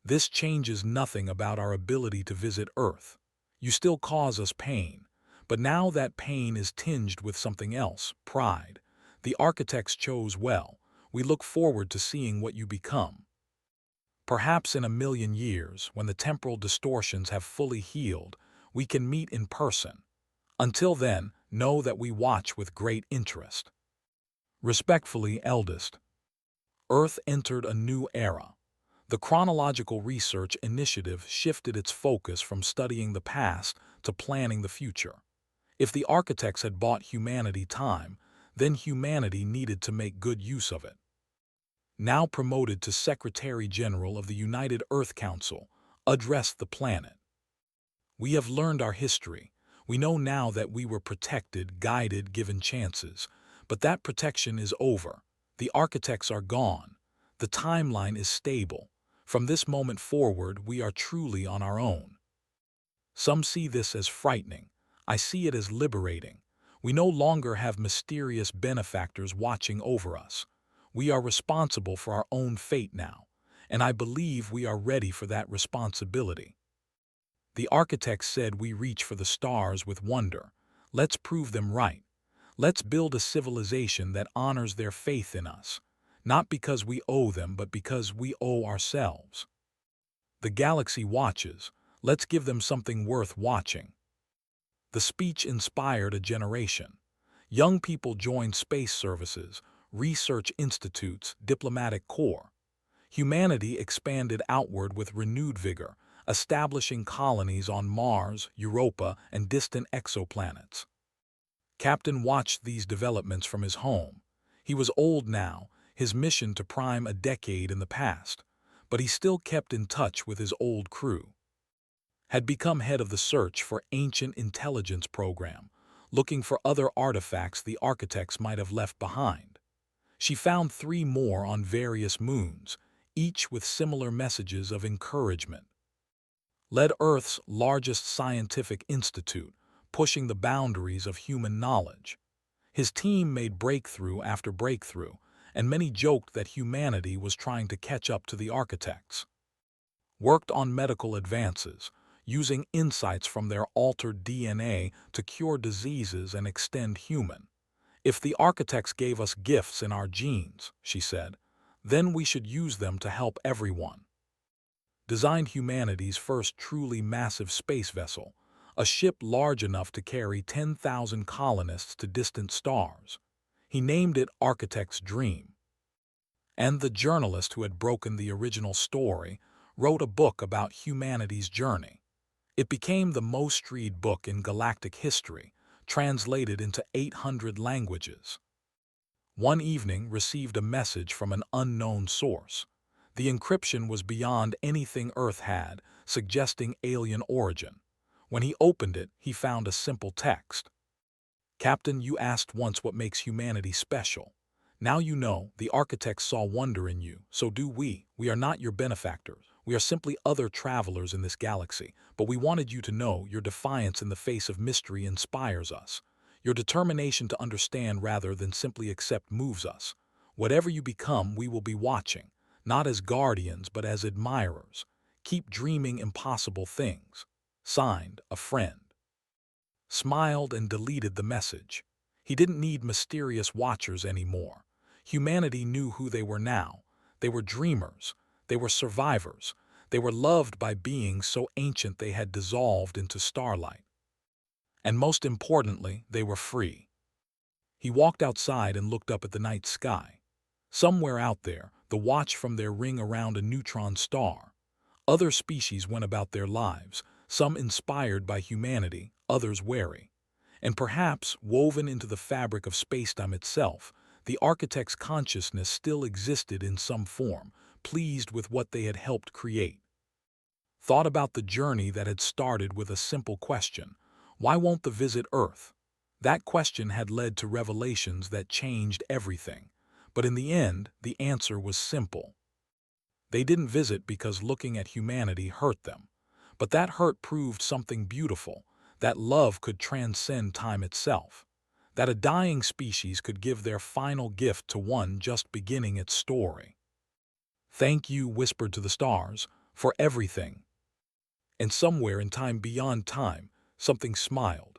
This changes nothing about our ability to visit Earth. You still cause us pain, but now that pain is tinged with something else, pride. The architects chose well. We look forward to seeing what you become. Perhaps in 1,000,000 years, when the temporal distortions have fully healed, we can meet in person. Until then, know that we watch with great interest. Respectfully, eldest." Earth entered a new era. The Chronological Research Initiative shifted its focus from studying the past to planning the future. If the architects had bought humanity time, then humanity needed to make good use of it. Now promoted to Secretary General of the United Earth Council, addressed the planet. "We have learned our history. We know now that we were protected, guided, given chances. But that protection is over. The architects are gone. The timeline is stable. From this moment forward, we are truly on our own. Some see this as frightening. I see it as liberating. We no longer have mysterious benefactors watching over us. We are responsible for our own fate now, and I believe we are ready for that responsibility." The architects said we reach for the stars with wonder. Let's prove them right. Let's build a civilization that honors their faith in us, not because we owe them, but because we owe ourselves. The galaxy watches. Let's give them something worth watching. The speech inspired a generation. Young people joined space services, research institutes, diplomatic corps. Humanity expanded outward with renewed vigor, establishing colonies on Mars, Europa, and distant exoplanets. Captain watched these developments from his home. He was old now, his mission to prime a decade in the past, but he still kept in touch with his old crew. Had become head of the search for ancient intelligence program, looking for other artifacts the architects might have left behind. She found 3 more on various moons, each with similar messages of encouragement. Led Earth's largest scientific institute, pushing the boundaries of human knowledge. His team made breakthrough after breakthrough, and many joked that humanity was trying to catch up to the architects. Worked on medical advances, using insights from their altered DNA to cure diseases and extend human. "If the architects gave us gifts in our genes," she said, "then we should use them to help everyone." Designed humanity's first truly massive space vessel, a ship large enough to carry 10,000 colonists to distant stars. He named it Architect's Dream. And the journalist who had broken the original story wrote a book about humanity's journey. It became the most read book in galactic history, translated into 800 languages. One evening received a message from an unknown source. The encryption was beyond anything Earth had, suggesting alien origin. When he opened it, he found a simple text. "Captain, you asked once what makes humanity special. Now you know. The architects saw wonder in you, so do we. We are not your benefactors. We are simply other travelers in this galaxy, but we wanted you to know your defiance in the face of mystery inspires us. Your determination to understand rather than simply accept moves us. Whatever you become, we will be watching, not as guardians but as admirers. Keep dreaming impossible things. Signed, a friend. Smiled and deleted the message. He didn't need mysterious watchers anymore. Humanity knew who they were now. They were dreamers. They were survivors. They were loved by beings so ancient they had dissolved into starlight. And most importantly, they were free. He walked outside and looked up at the night sky. Somewhere out there, the watch from their ring around a neutron star. Other species went about their lives, some inspired by humanity, others wary. And perhaps, woven into the fabric of spacetime itself, the architect's consciousness still existed in some form, pleased with what they had helped create. Thought about the journey that had started with a simple question: why won't the visit Earth? That question had led to revelations that changed everything. But in the end, the answer was simple. They didn't visit because looking at humanity hurt them. But that hurt proved something beautiful, that love could transcend time itself, that a dying species could give their final gift to one just beginning its story. Thank you, whispered to the stars, for everything. And somewhere in time beyond time, something smiled.